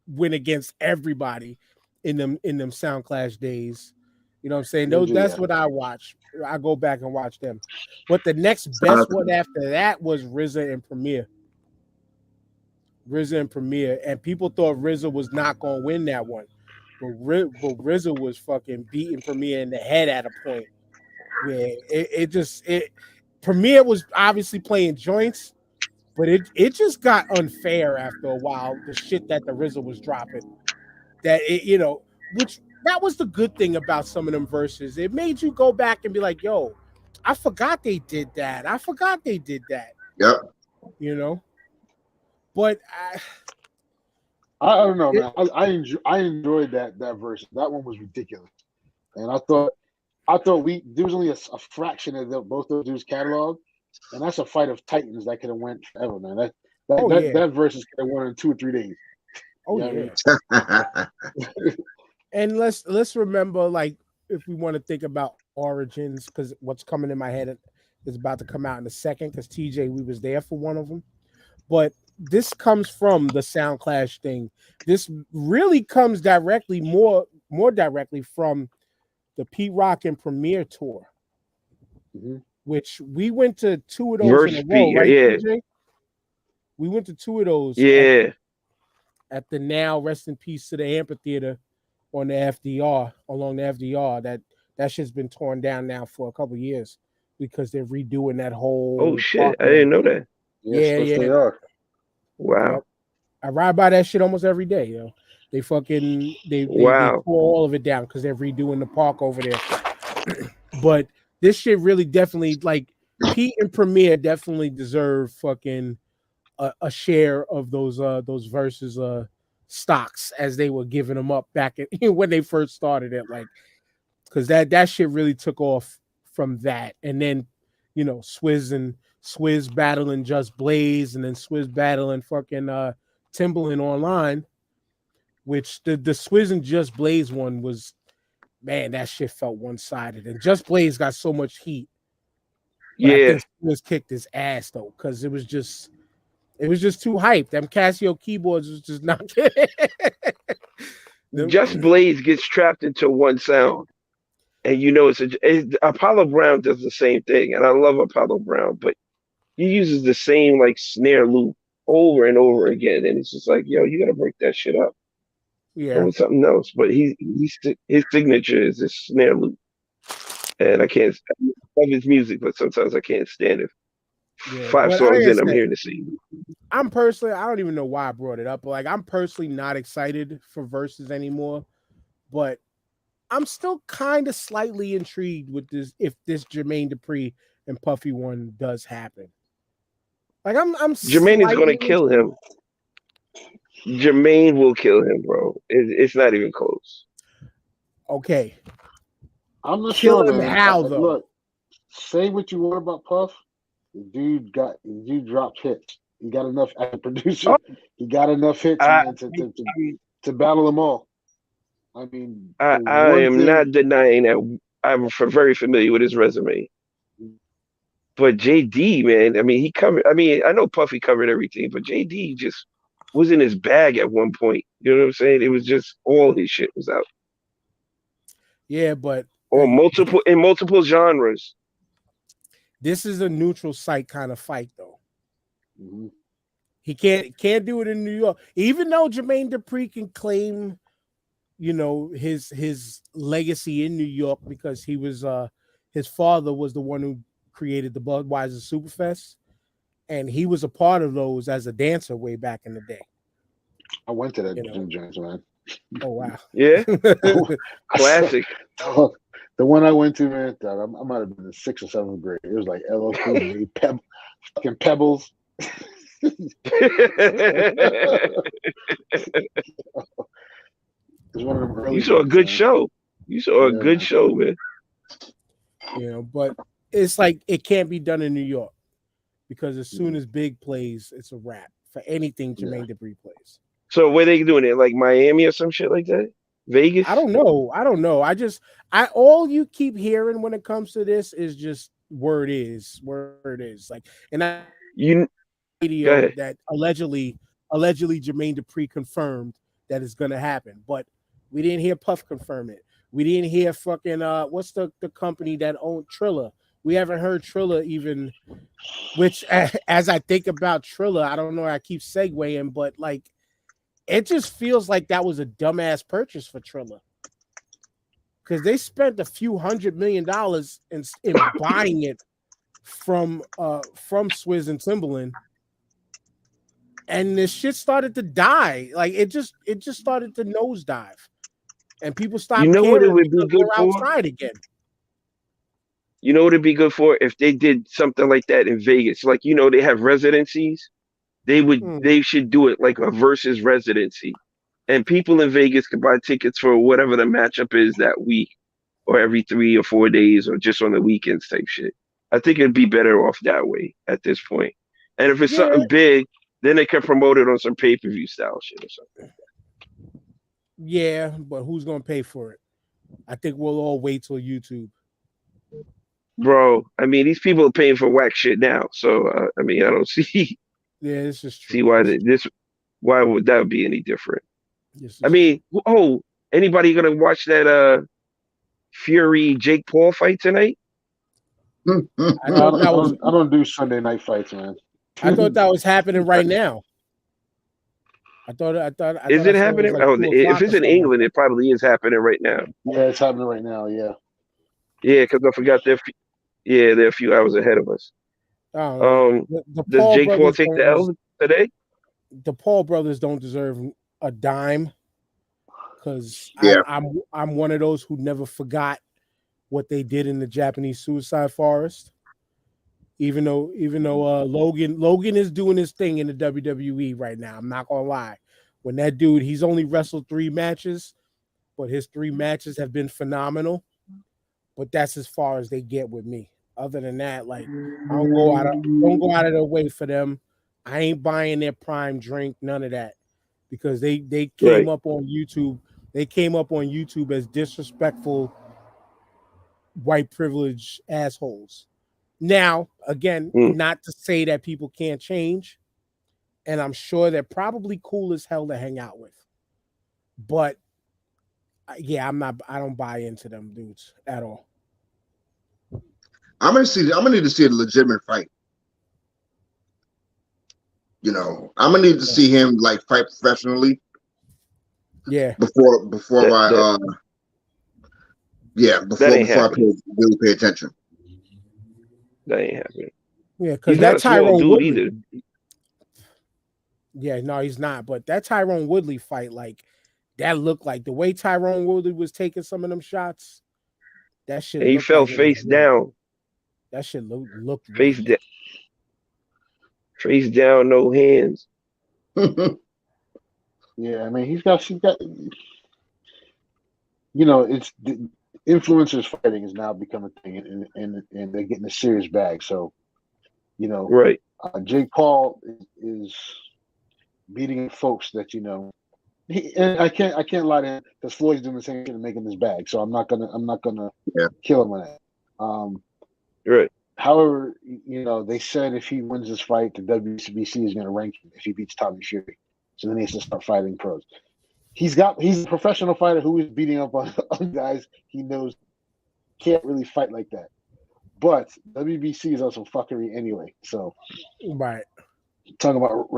went against everybody in them Sound Clash days. You know what I'm saying? That's what I watch. I go back and watch them. But the next best one after that was RZA and Premier. And people thought RZA was not going to win that one. But RZA was fucking beating Premier in the head at a point where Premier was obviously playing joints, but it just got unfair after a while. The shit that the RZA was dropping, which that was the good thing about some of them verses. It made you go back and be like, "Yo, I forgot they did that. Yep. You know, but I don't know, man. I enjoyed that verse. That one was ridiculous, and I thought there was only a fraction of both those dudes' catalog, and that's a fight of titans that could have went forever, man. That versus could have won in 2 or 3 days. Oh yeah. And let's remember, like, if we want to think about origins, because what's coming in my head is about to come out in a second. Because TJ, we was there for one of them, but this comes from the Sound Clash thing. This really comes directly, more directly from the Pete Rock and Premier tour, which we went to 2 of those in a row, right? Yeah. TJ? We went to 2 of those. Yeah. At the now rest in peace to the amphitheater on the FDR, along the FDR. That shit's been torn down now for a couple of years because they're redoing that whole. Oh shit! I didn't know that. Yeah. They are. Wow. Yep. I ride by that shit almost every day. They tore all of it down because they're redoing the park over there. But this shit really definitely, like, Pete and Premier definitely deserve fucking a share of those verses stocks as they were giving them up back when they first started it, like, because that shit really took off from that. And then Swizz battling Just Blaze, and then Swizz battling fucking Timbaland online, which the Swizz and Just Blaze one was, man, that shit felt one-sided. And Just Blaze got so much heat. But I think Swizz kicked his ass though, because it was just too hyped. Them Casio keyboards was just not good. Just Blaze gets trapped into one sound. And Apollo Brown does the same thing. And I love Apollo Brown, but he uses the same like snare loop over and over again. And it's just like, yo, you gotta break that shit up. Yeah. Go with something else. But his signature is this snare loop. And I can't love his music, but sometimes I can't stand it. Yeah, 5 songs in, I'm hearing the scene. I'm personally, I don't even know why I brought it up, but like, I'm personally not excited for verses anymore, but I'm still kind of slightly intrigued with this, if this Jermaine Dupri and Puffy one does happen. Like, I'm Jermaine is going to kill him. Jermaine will kill him, bro. It's not even close. Okay. I'm not sure, man. How though? Look, say what you want about Puff. The dude dropped hits. He got enough as a producer. He got enough hits, man, to battle them all. I mean, I am not denying that. I'm very familiar with his resume. But JD, man, I mean, he covered. I mean, I know Puffy covered everything, but JD just was in his bag at one point. You know what I'm saying? It was just all his shit was out. Yeah, but in multiple genres. This is a neutral site kind of fight, though. Mm-hmm. He can't do it in New York, even though Jermaine Dupri can claim, his legacy in New York because he was his father was the one who created the Budweiser Superfest, and he was a part of those as a dancer way back in the day. I went to that Jim Jones, man. Oh wow! Yeah, classic. The one I went to, man, I might have been in 6th or 7th grade. It was like LL Cool J, fucking Pebbles. You saw a good show. You saw a good show, man. But it's like it can't be done in New York because as soon as Big plays, it's a wrap for anything Jermaine Dupri plays. So where they doing it? Like Miami or some shit like that? Vegas? I don't know. I all you keep hearing when it comes to this is just word is. Like, and I video that allegedly Jermaine Dupri confirmed that it's gonna happen, but we didn't hear Puff confirm it. We didn't hear fucking what's the company that owned Triller? We haven't heard Triller even, which as I think about Triller, I don't know, I keep segueing, but like it just feels like that was a dumbass purchase for Triller. Because they spent a few $100 million in buying it from Swizz and Timbaland. And this shit started to die. Like it just started to nosedive. And people stopped what caring it would be good we're for? outside again. You know what it'd be good for? If they did something like that in Vegas. Like, they have residencies. They should do it like a versus residency. And people in Vegas can buy tickets for whatever the matchup is that week, or every 3 or 4 days, or just on the weekends type shit. I think it'd be better off that way at this point. And if it's something big, then they can promote it on some pay-per-view style shit or something. Yeah, but who's gonna pay for it? I think we'll all wait till YouTube. Bro, I mean, these people are paying for whack shit now. So, I mean, I don't see. Yeah, this is true. See why would that be any different? I mean, anybody gonna watch that Fury Jake Paul fight tonight? I don't do Sunday night fights, man. I thought that was happening right now. I thought is it happening? Like if it's in England, it probably is happening right now. Yeah, it's happening right now. Yeah. Yeah, because I forgot they're a few hours ahead of us. Does Jake Paul take the L today? The Paul brothers don't deserve a dime, because I'm one of those who never forgot what they did in the Japanese suicide forest. Even though Logan is doing his thing in the WWE right now, I'm not gonna lie. When that dude, he's only wrestled 3 matches, but his 3 matches have been phenomenal. But that's as far as they get with me. Other than that, like don't go out of their way for them. I ain't buying their prime drink, none of that, because they came up on YouTube. They came up on YouTube as disrespectful white privilege assholes. Now, again, not to say that people can't change, and I'm sure they're probably cool as hell to hang out with. But yeah, I don't buy into them dudes at all. I'm gonna need to see a legitimate fight. I'm gonna need to see him like fight professionally. Yeah. Before I really pay attention. That ain't happening. Yeah, because that Tyrone Woodley either. Yeah, no, he's not. But that Tyrone Woodley fight, like that looked like the way Tyrone Woodley was taking some of them shots. That shit. He fell face down. That shit looked face down. Face down, no hands. Yeah, I mean, he's got. It's influencers fighting is now becoming a thing, and they're getting a serious bag. So, right. Jake Paul is beating folks that and I can't lie to him, because Floyd's doing the same thing and making this bag. So I'm not gonna kill him on that. Right. However, they said if he wins this fight, the WBC is going to rank him if he beats Tommy Fury. So then he has to start fighting pros. He's a professional fighter who is beating up on guys he knows can't really fight like that. But WBC is also fuckery anyway. So, right. Talking about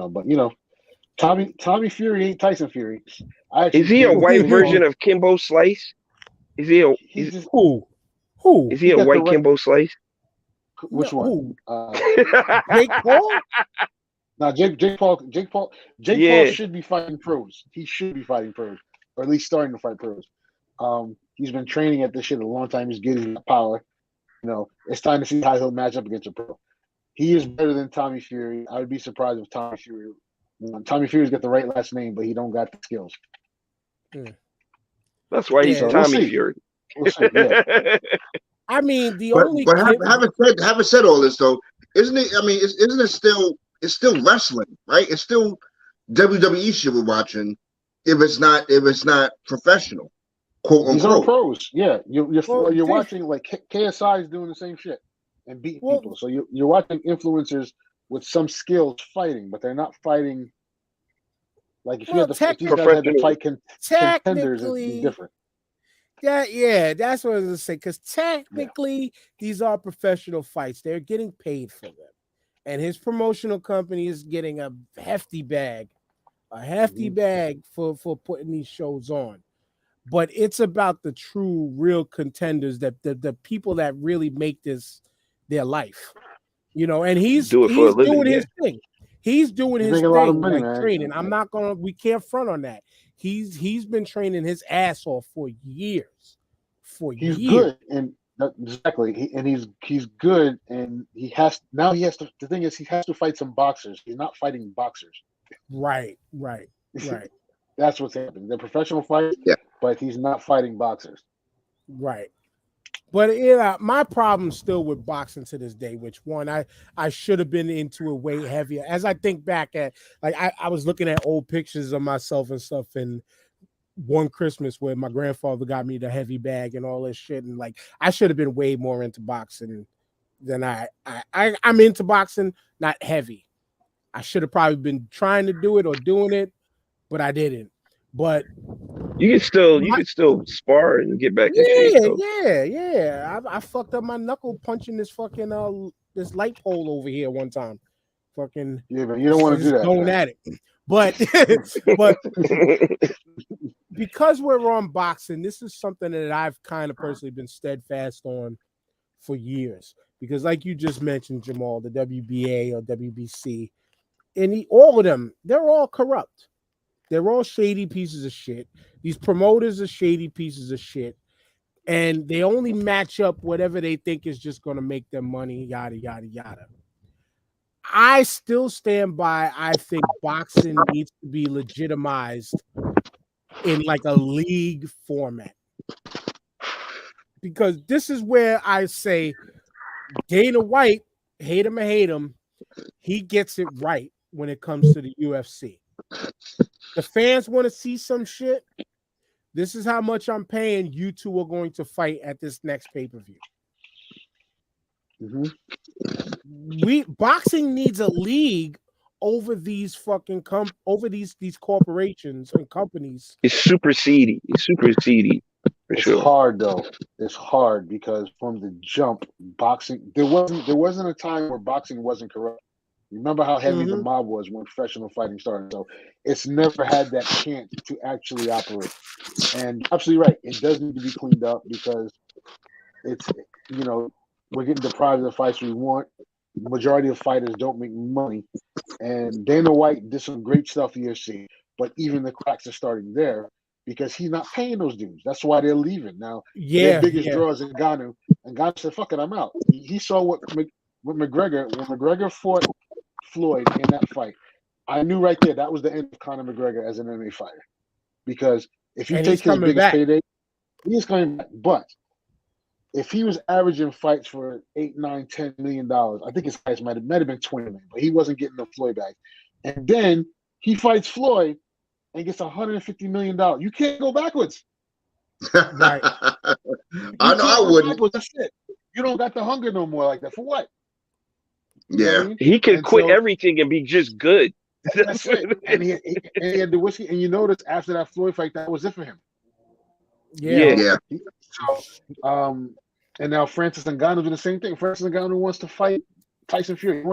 but Tommy Fury ain't Tyson Fury. Is he a white version of Kimbo Slice? Is he a who? Is he a white Kimbo Slice? Which one? Jake Paul? No, Jake Paul should be fighting pros. He should be fighting pros, or at least starting to fight pros. He's been training at this shit a long time. He's getting power. It's time to see how he'll match up against a pro. He is better than Tommy Fury. I would be surprised if Tommy Fury won. Tommy Fury's got the right last name, but he don't got the skills. That's why he's Tommy Fury. We'll see, yeah. I mean, having said all this though, isn't it? I mean, isn't it still? It's still wrestling, right? It's still WWE shit we're watching. If it's not professional, quote These aren't unquote. pros. Yeah, Well, you're they- watching like KSI is doing the same shit and beating Well- people. So you're watching influencers with some skills fighting, but they're not fighting. Like if Well, if these guys had to fight contenders, it'd be technically, different. yeah, that's what I was gonna say. Because technically, these are professional fights. They're getting paid for them, and his promotional company is getting a hefty bag for putting these shows on. But it's about the true, real contenders, that the people that really make this their life, you know. And he's Do it for a living, doing yeah. his thing. He's doing He's his making a lot of thing, money, like man. training. We can't front on that. He's been training his ass off for years. He's good, and exactly, he's good, and he has to. The thing is, he has to fight some boxers. He's not fighting boxers. Right. That's what's happening. They're professional fights, but he's not fighting boxers. Right. But yeah, my problem still with boxing to this day, which one I should have been into it way heavier. As I think back at, like, I was looking at old pictures of myself and stuff, and one Christmas where my grandfather got me the heavy bag and all this shit, and like I should have been way more into boxing than I'm into boxing, not heavy. I should have probably been trying to do it or doing it, but I didn't. But you can still spar and get back in shape. Though. Yeah. I fucked up my knuckle punching this fucking this light pole over here one time. Fucking yeah, but you don't want to do that. Going at it, but because we're on boxing, this is something that I've kind of personally been steadfast on for years. Because, like you just mentioned, Jamal, the WBA or WBC, and all of them, they're all corrupt. They're all shady pieces of shit. These promoters are shady pieces of shit. And they only match up whatever they think is just going to make them money, yada, yada, yada. I still stand by, I think boxing needs to be legitimized in like a league format. Because this is where I say Dana White, hate him or hate him, he gets it right when it comes to the UFC. The fans want to see some shit. This is how much I'm paying. You two are going to fight at this next pay-per-view. Boxing needs a league over these fucking over these corporations and companies. It's super seedy. It's hard though. It's hard because from the jump, boxing there wasn't a time where boxing wasn't corrupt. Remember how heavy the mob was when professional fighting started. So it's never had that chance to actually operate. And absolutely right. It does need to be cleaned up because it's, we're getting deprived of the fights we want. The majority of fighters don't make money. And Dana White did some great stuff in the UFC, but even the cracks are starting there because he's not paying those dudes. That's why they're leaving. Now, their biggest draw is Ngannou. And Ngannou said, fuck it, I'm out. He saw what McGregor, when McGregor fought Floyd in that fight, I knew right there that was the end of Conor McGregor as an MMA fighter. Because if you take his biggest payday, he is coming back. But if he was averaging fights for $8, $9, $10 million, I think his highest might have been 20 million, but he wasn't getting the Floyd back. And then he fights Floyd and gets $150 million. You can't go backwards. Right. I know I wouldn't. That's it. You don't got the hunger no more like that. For what? Yeah. He could quit everything and be just good. That's it. And he had the whiskey. And you notice after that Floyd fight, that was it for him. Yeah. So, and now Francis Ngannou do the same thing. Francis Ngannou wants to fight Tyson Fury.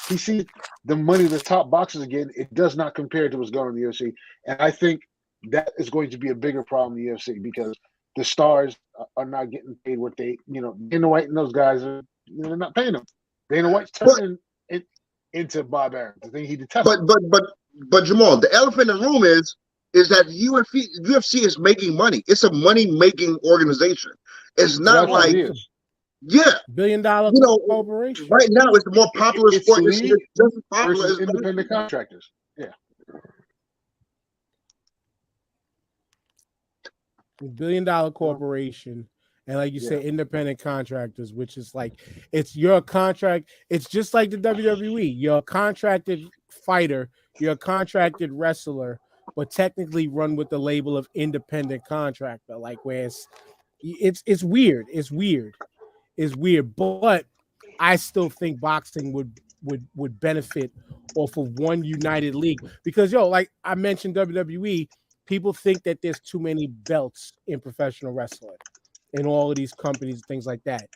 He sees the money the top boxers again. It does not compare to what's going on in the UFC. And I think that is going to be a bigger problem in the UFC because the stars are not getting paid what they, Dana White and those guys they're not paying them. Dana White's turning it into Bob Arum, the thing he detests. But Jamal, the elephant in the room is that UFC is making money. It's a money-making organization. It's not like $1 billion corporation. Right now, it's the more popular sport. It's just as popular versus as independent contractors. Yeah. $1 billion corporation, And like you said, independent contractors, which is like it's your contract. It's just like the WWE. You're a contracted fighter, you're a contracted wrestler, but technically run with the label of independent contractor. Like where it's weird. It's weird. It's weird. But I still think boxing would benefit off of one united league because like I mentioned WWE, people think that there's too many belts in professional wrestling. In all of these companies, things like that.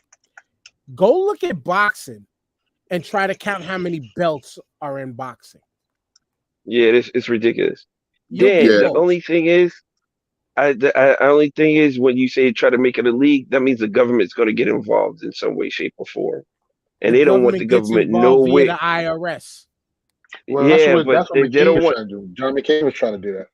Go look at boxing and try to count how many belts are in boxing. Yeah, it's ridiculous. You'll Dan, get the lost. only thing is, only thing is when you say try to make it a league, that means the government's going to get involved in some way, shape, or form, and The they don't want the government gets government involved via nowhere. the IRS. Well, Yeah, but that's what they McCain don't was want trying to do. John McCain was trying to do that.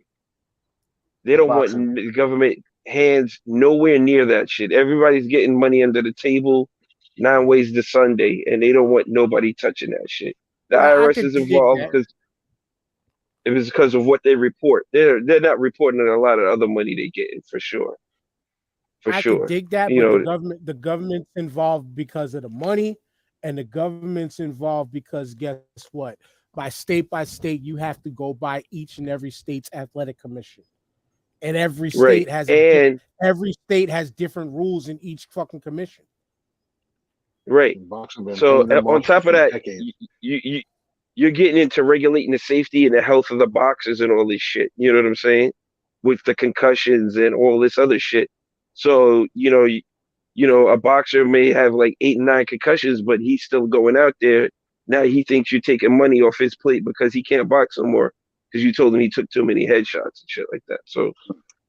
they don't want Boxing. the government hands nowhere near that shit. Everybody's getting money under the table, 9 ways to Sunday, and they don't want nobody touching that shit. The Yeah, I IRS could is dig involved that. because it was because of what they report. They're not reporting a lot of other money they getting for sure. For I could sure. dig that, You but know, the government's involved because of the money, and the government's involved because guess what? By state, you have to go by each and every state's athletic commission, and every right. state has And every state has different rules in each fucking commission. right. Boxing been So paying them on off top of for that, decades. you're getting into regulating the safety and the health of the boxers and all this shit. You know what I'm saying? With the concussions and all this other shit. So a boxer may have like 8 and 9 concussions, but he's still going out there. Now he thinks you're taking money off his plate because he can't box no more because you told him he took too many headshots and shit like that. So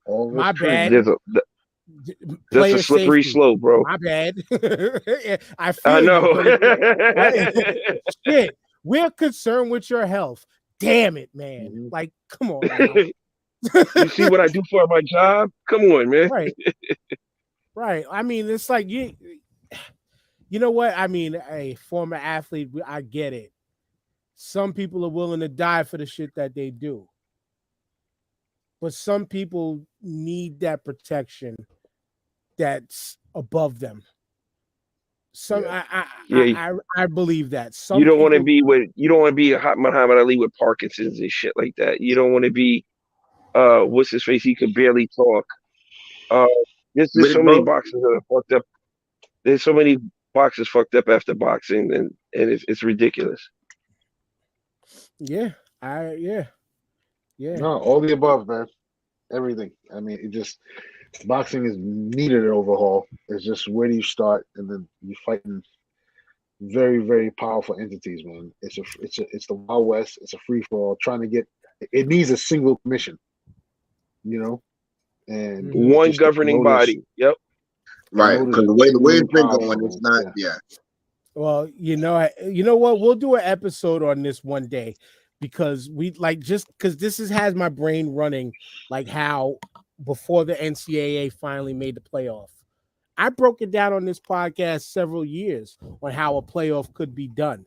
All My this true, bad. man. that's a Player slippery safety. slope, bro. My bad. I I feel you. know. But shit, we're concerned with your health. Damn it, man. Mhm. Like, come on now. You see what I do for my job? Come on, man. Right. Right. I mean, it's like you know what? I mean, a former athlete, I get it. Some people are willing to die for the shit that they do. But some people need that protection that's above them. Some Yeah. I believe that. You Some don't want to people be a hot Muhammad Ali with Parkinson's and shit like that. You don't want to be what's his face? He could barely talk. Uh, there's Riddick so many Bowe. boxers that are fucked up. There's so many boxers fucked up after boxing, and it's ridiculous. yeah. No, all the above, man. Everything. I mean, it just boxing is needed an overhaul. It's just where do you start, and then you're fighting very, very powerful entities, man. It's the Wild West. It's a free for all. Trying to get it needs a single commission, and One just the governing promoters. body. Yep. Right, Promoters because the are way extremely it's been powerful, going, it's man. not. Yeah. Yeah, Well, you know what? We'll do an episode on this one day because we like just because has my brain running like how before the NCAA finally made the playoff. I broke it down on this podcast several years on how a playoff could be done.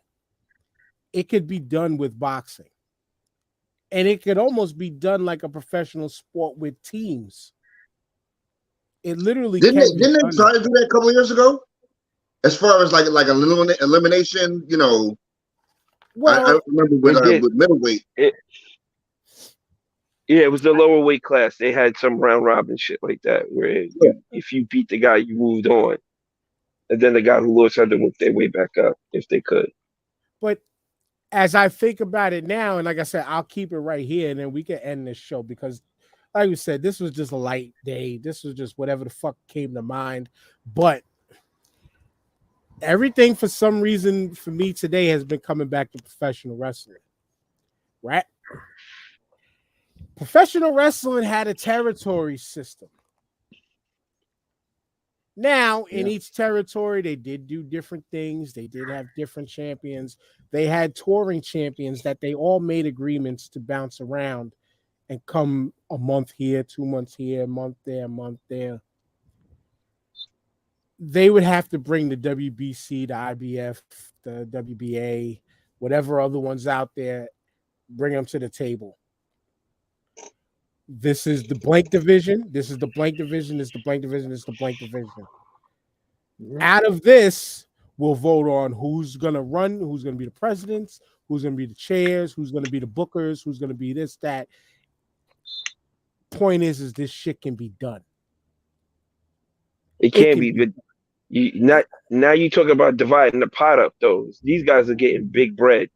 It could be done with boxing. And it could almost be done like a professional sport with teams. It literally didn't can be they done. try to do that a couple of years ago? As far as like elimination, Well, I remember They did. with middleweight. Yeah, it was the lower weight class. They had some round robin shit like that, where if you beat the guy, you moved on, and then the guy who lost had to work their way back up if they could. but as I think about it now, and like I said, I'll keep it right here, and then we can end this show because, like we said, this was just a light day. This was just whatever the fuck came to mind. But everything, for some reason, for me today has been coming back to professional wrestling. Right? Professional wrestling had a territory system. Now, in each territory, they did do different things. They did have different champions. They had touring champions that they all made agreements to bounce around and come a month here, 2 months here, a month there, a month there. They would have to bring the WBC, the IBF, the WBA, whatever other ones out there, bring them to the table. This is the blank division. This is the blank division. This is the blank division. This is the blank division. Out of this, we'll vote on who's gonna run, who's gonna be the presidents, who's gonna be the chairs, who's gonna be the bookers, who's gonna be this, that. Point is this shit can be done. It can be, but now you talk about dividing the pot up though. These guys are getting big bread,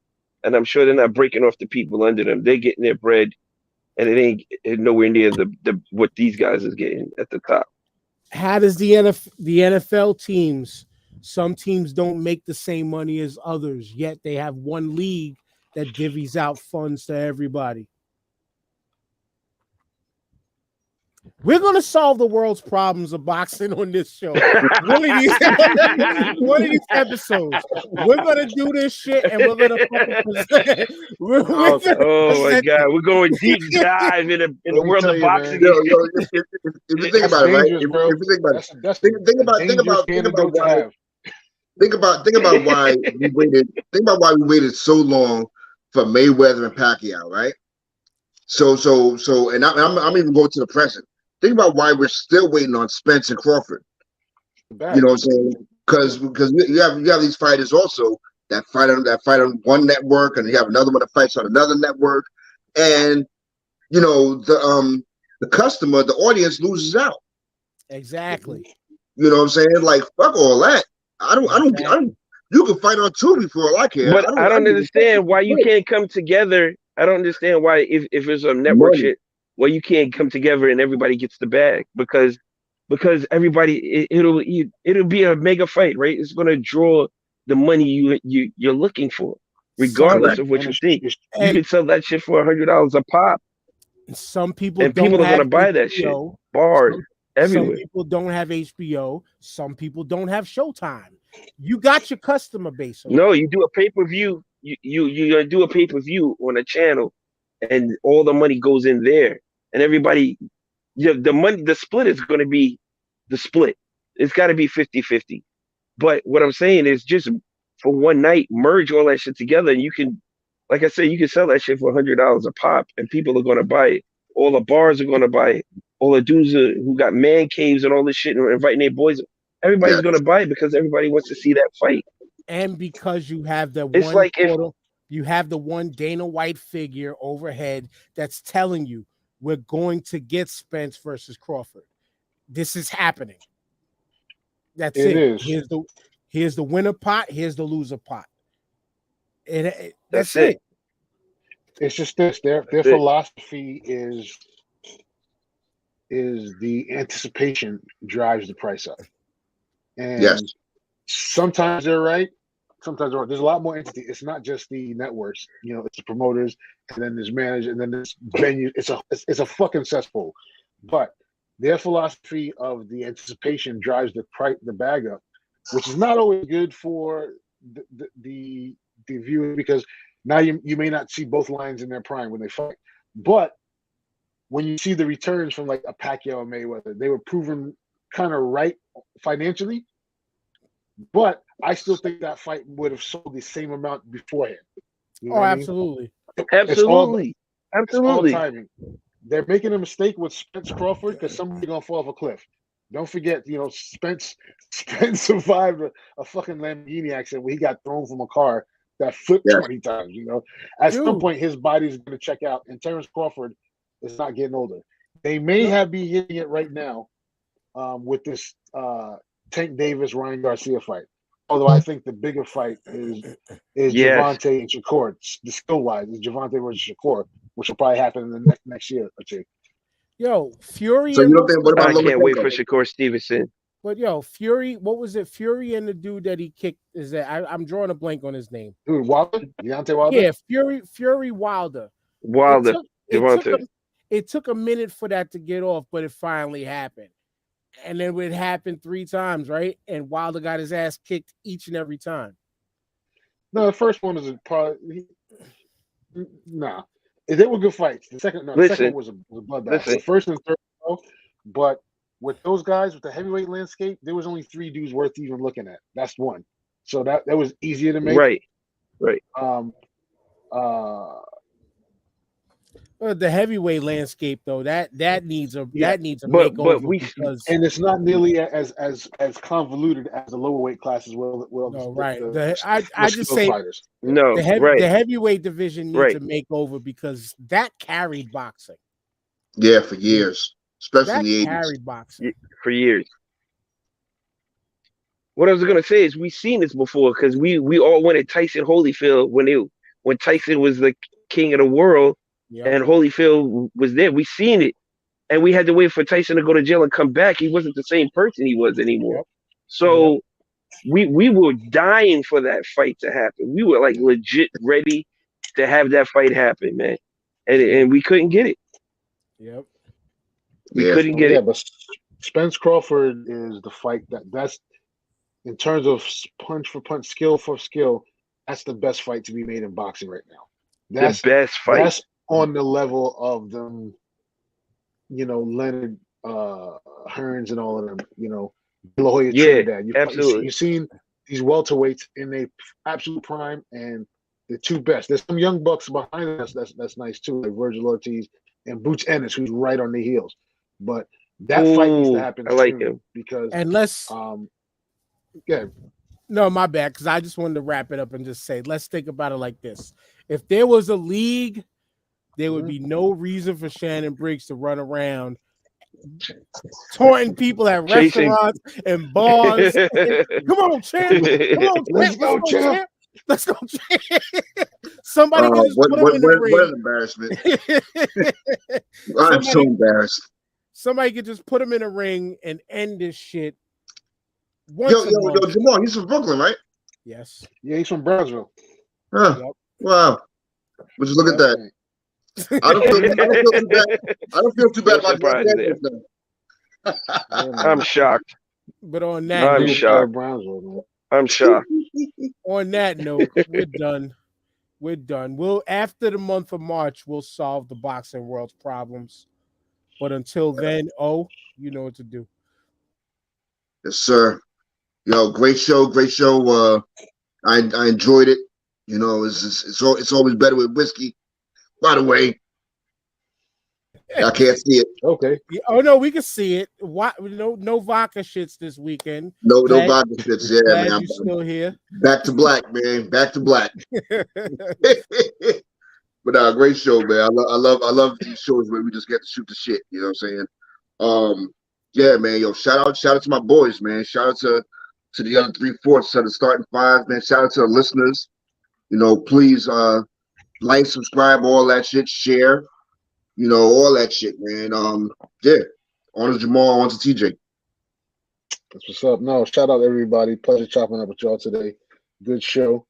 and I'm sure they're not breaking off the people under them. They're getting their bread, and it ain't nowhere near the what these guys is getting at the top. How does the NFL teams? Some teams don't make the same money as others, yet they have one league that divvies out funds to everybody. We're going to solve the world's problems of boxing on this show. One of these episodes. We're going to do this shit and we're going to oh my God. We're going deep dive in the world of boxing. If you think about it, right? If you think about it, think about why we waited. Think about why we waited so long for Mayweather and Pacquiao, right? So, and I'm even going to the present. Think about why we're still waiting on Spence and Crawford. You know what I'm saying? Because you have these fighters also that fight on one network, and you have another one that fights on another network, and you know the customer, the audience loses out. Exactly. You know what I'm saying? Like fuck all that. I don't. You can fight on Tubi for all I care. But I don't understand why you can't come together. I don't understand why if it's a network shit, why you can't come together and everybody gets the bag because everybody it'll be a mega fight, right? It's gonna draw the money you're looking for, regardless of what you think. You can sell that shit for $100 a pop. Some people and people are gonna buy that shit. Bars everywhere. Some people don't have HBO. Some people don't have Showtime. You got your customer base. No, you do a pay-per-view. You do a pay-per-view on a channel, and all the money goes in there, and everybody, the split is going to be the split. It's got to be 50-50. But what I'm saying is just for one night, merge all that shit together, and you can, like I said, you can sell that shit for $100 a pop, and people are going to buy it. All the bars are going to buy it. All the dudes who got man caves and all this shit and inviting their boys, everybody's going to buy it because everybody wants to see that fight. And because you have the you have the one Dana White figure overhead that's telling you we're going to get Spence versus Crawford. This is happening. That's it. Here's the winner pot. Here's the loser pot. And that's it. It's just this. Their philosophy is the anticipation drives the price up. And sometimes they're right, sometimes they're wrong. There's a lot more entity. It's not just the networks, it's the promoters, and then there's managers, and then there's venues. It's a fucking cesspool. But their philosophy of the anticipation drives the bag up, which is not always good for the viewer, because now you may not see both lines in their prime when they fight. But when you see the returns from like a Pacquiao and Mayweather, they were proven kind of right financially, but I still think that fight would have sold the same amount beforehand. Absolutely. Absolutely. It's all timing. They're making a mistake with Spence Crawford because somebody's gonna fall off a cliff. Don't forget, Spence survived a fucking Lamborghini accident where he got thrown from a car that flipped 20 times. At some point his body's gonna check out, and Terrence Crawford is not getting older. They may be hitting it right now with this Tank Davis Ryan Garcia fight. Although I think the bigger fight is Gervonta and Shakur. The skill wise is Gervonta versus Shakur, which will probably happen in the next year or two. Yo, Fury. So you don't think? What about I can't wait for Shakur Stevenson. But Fury, what was it? Fury and the dude that he kicked is that I'm drawing a blank on his name. Dude, Wilder? Deontay Wilder? Yeah, Fury Wilder. It took a minute for that to get off, but it finally happened. And then it happened 3 times, right? And Wilder got his ass kicked each and every time. No, the first one was probably they were good fights. The second one was a bloodbath. The first and third, but with those guys with the heavyweight landscape, there was only 3 dudes worth even looking at. That's one. So that was easier to make. Right. But The heavyweight landscape, though, that needs a Yeah. But makeover we because And it's not nearly as convoluted as the lower weight classes. Well, no, right. the I just skilled say fighters. no the right heavyweight division needs right a makeover because that carried boxing. Yeah, for years, especially That in the 80s. carried boxing. for years. What I was gonna say is we've seen this before because we all went at Tyson Holyfield when Tyson was the king of the world Yep. and Holyfield was there. We seen it, and we had to wait for Tyson to go to jail and come back. He wasn't the same person he was anymore. Yep. So we were dying for that fight to happen. We were like legit ready to have that fight happen, man, and we couldn't get it. Yep. We Yeah. couldn't get Yeah, it. but Spence Crawford is the fight that's in terms of punch for punch, skill for skill. That's the best fight to be made in boxing right now. That's The best fight. That's on the level of them, Leonard Hearns and all of them, La Hoya Yeah, Trinidad. absolutely. You've seen these welterweights in their absolute prime, and the two best. There's some young bucks behind us that's nice too, like Virgil Ortiz and Boots Ennis, who's right on their heels. But that fight needs to happen I like soon him. because And let's yeah, no, my bad, because I just wanted to wrap it up and just say, let's think about it like this. If there was a league, there would be no reason for Shannon Briggs to run around taunting people at Chasing. restaurants and bars. Come on, champ. Come on, Let's go, champ. Let's go, champ. Somebody can just What put him in the an ring. embarrassment! I'm so embarrassed. Somebody could just put him in a ring and end this shit. Yo, Jamal, he's from Brooklyn, right? Yes. Yeah, he's from Brownsville. Huh. Yep. Wow. But just look at that. I don't feel too bad. I don't feel too bad No about surprise that. I'm shocked. But on that I'm note, shocked. Brownsville, man. I'm shocked. on that note, we're done. We're done. We'll after the month of March, we'll solve the boxing world's problems. But until then, you know what to do. Yes, sir. Yo, great show, great show. I enjoyed it. You know, it's always better with whiskey. By the way, I can't see it. Okay. Oh no, we can see it. Why? No vodka shits this weekend. No vodka shits. Yeah, Glad man. you still here. Back to black, man. Back to black. But great show, man. I love these shows where we just get to shoot the shit. You know what I'm saying? Yeah, man. Yo, shout out to my boys, man. Shout out to the other 3/4 of the starting five, man. Shout out to the listeners. You know, please like, subscribe, all that shit, share. You know, all that shit, man. Yeah. On to Jamal, on to TJ. That's what's up. No, shout out to everybody. Pleasure chopping up with y'all today. Good show.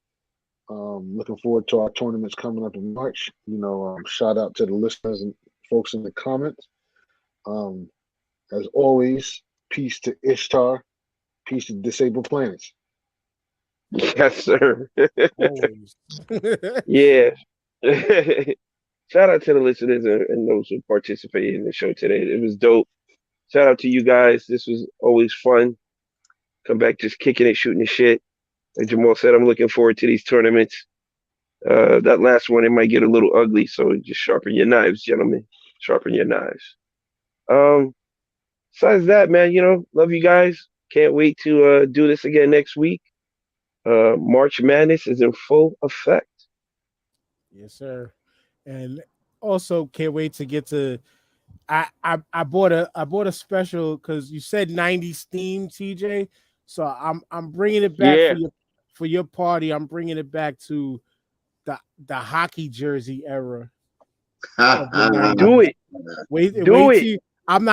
Looking forward to our tournaments coming up in March. You know, shout out to the listeners and folks in the comments. As always, peace to Ishtar, peace to Disabled Planets. Yes, sir. Always. Yeah. Shout out to the listeners and those who participated in the show today. It was dope. Shout out to you guys. This was always fun. Come back just kicking it, shooting the shit. Like Jamal said, I'm looking forward to these tournaments. That last one, it might get a little ugly, so just sharpen your knives, gentlemen. Sharpen your knives. Besides that, man, love you guys. Can't wait to do this again next week. March Madness is in full effect. Yes, sir. And also can't wait to get to. I bought a special because you said 90s theme, TJ. So I'm bringing it back for your party. I'm bringing it back to the hockey jersey era. Do it. Wait. Till, I'm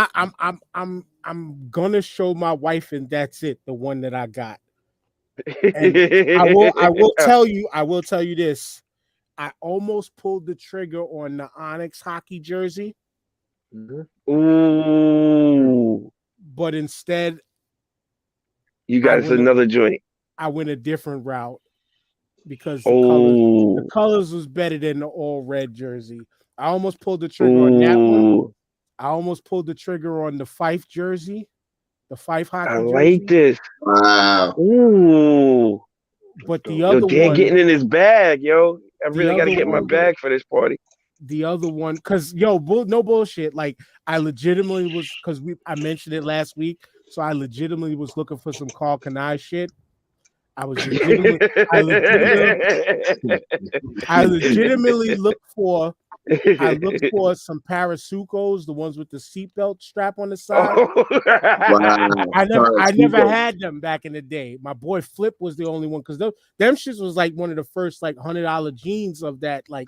gonna show my wife, and that's it. The one that I got. And I will tell you this. I almost pulled the trigger on the Onyx hockey jersey. Ooh. But instead, you guys another joint. I went a different route because the colors was better than the all red jersey. I almost pulled the trigger on that one. I almost pulled the trigger on the Fife jersey, the Fife hockey jersey. I like this. Wow. Ooh. But the other Dan one getting in his bag, yo. I really got to get my bag for this party. the other one, because no bullshit. Like I legitimately was, because I mentioned it last week, so I legitimately was looking for some Carl Kanai shit. I legitimately looked for some Parasucos, the ones with the seatbelt strap on the side. Wow. I never had them back in the day. My boy Flip was the only one, because them shits was like one of the first like $100 jeans of that era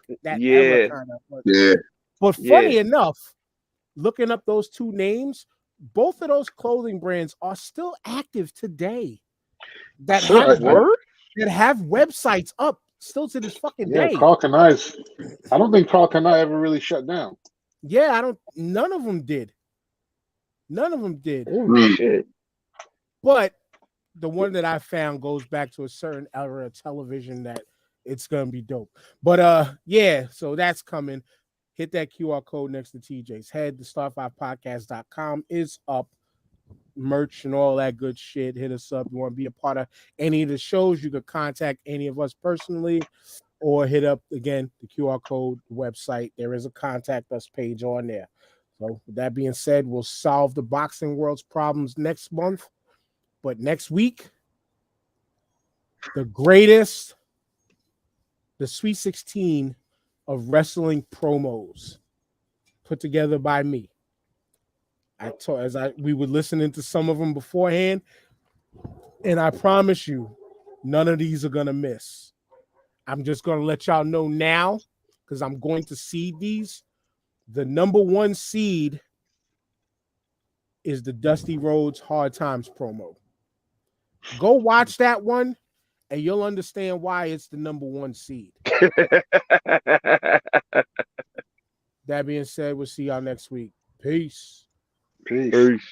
kind of. But funny enough, looking up those two names, both of those clothing brands are still active today. That have websites up still to this fucking day. Carl Kanai's. I don't think Carl Kanai ever really shut down. Yeah, none of them did. Oh, shit. But the one that I found goes back to a certain era of television that it's gonna be dope. But yeah, so that's coming. Hit that QR code next to TJ's head. The Star5podcast.com is up. Merch and all that good shit. Hit us up. You want to be a part of any of the shows, you could contact any of us personally, or hit up again the QR code website. There is a contact us page on there. So with that being said, we'll solve the boxing world's problems next month. But next week, the Sweet 16 of wrestling promos put together by me. We were listening to some of them beforehand, and I promise you, none of these are gonna miss. I'm just gonna let y'all know now, because I'm going to seed these. The number one seed is the Dusty Rhodes Hard Times promo. Go watch that one, and you'll understand why it's the number one seed. That being said, we'll see y'all next week. Peace. Peace.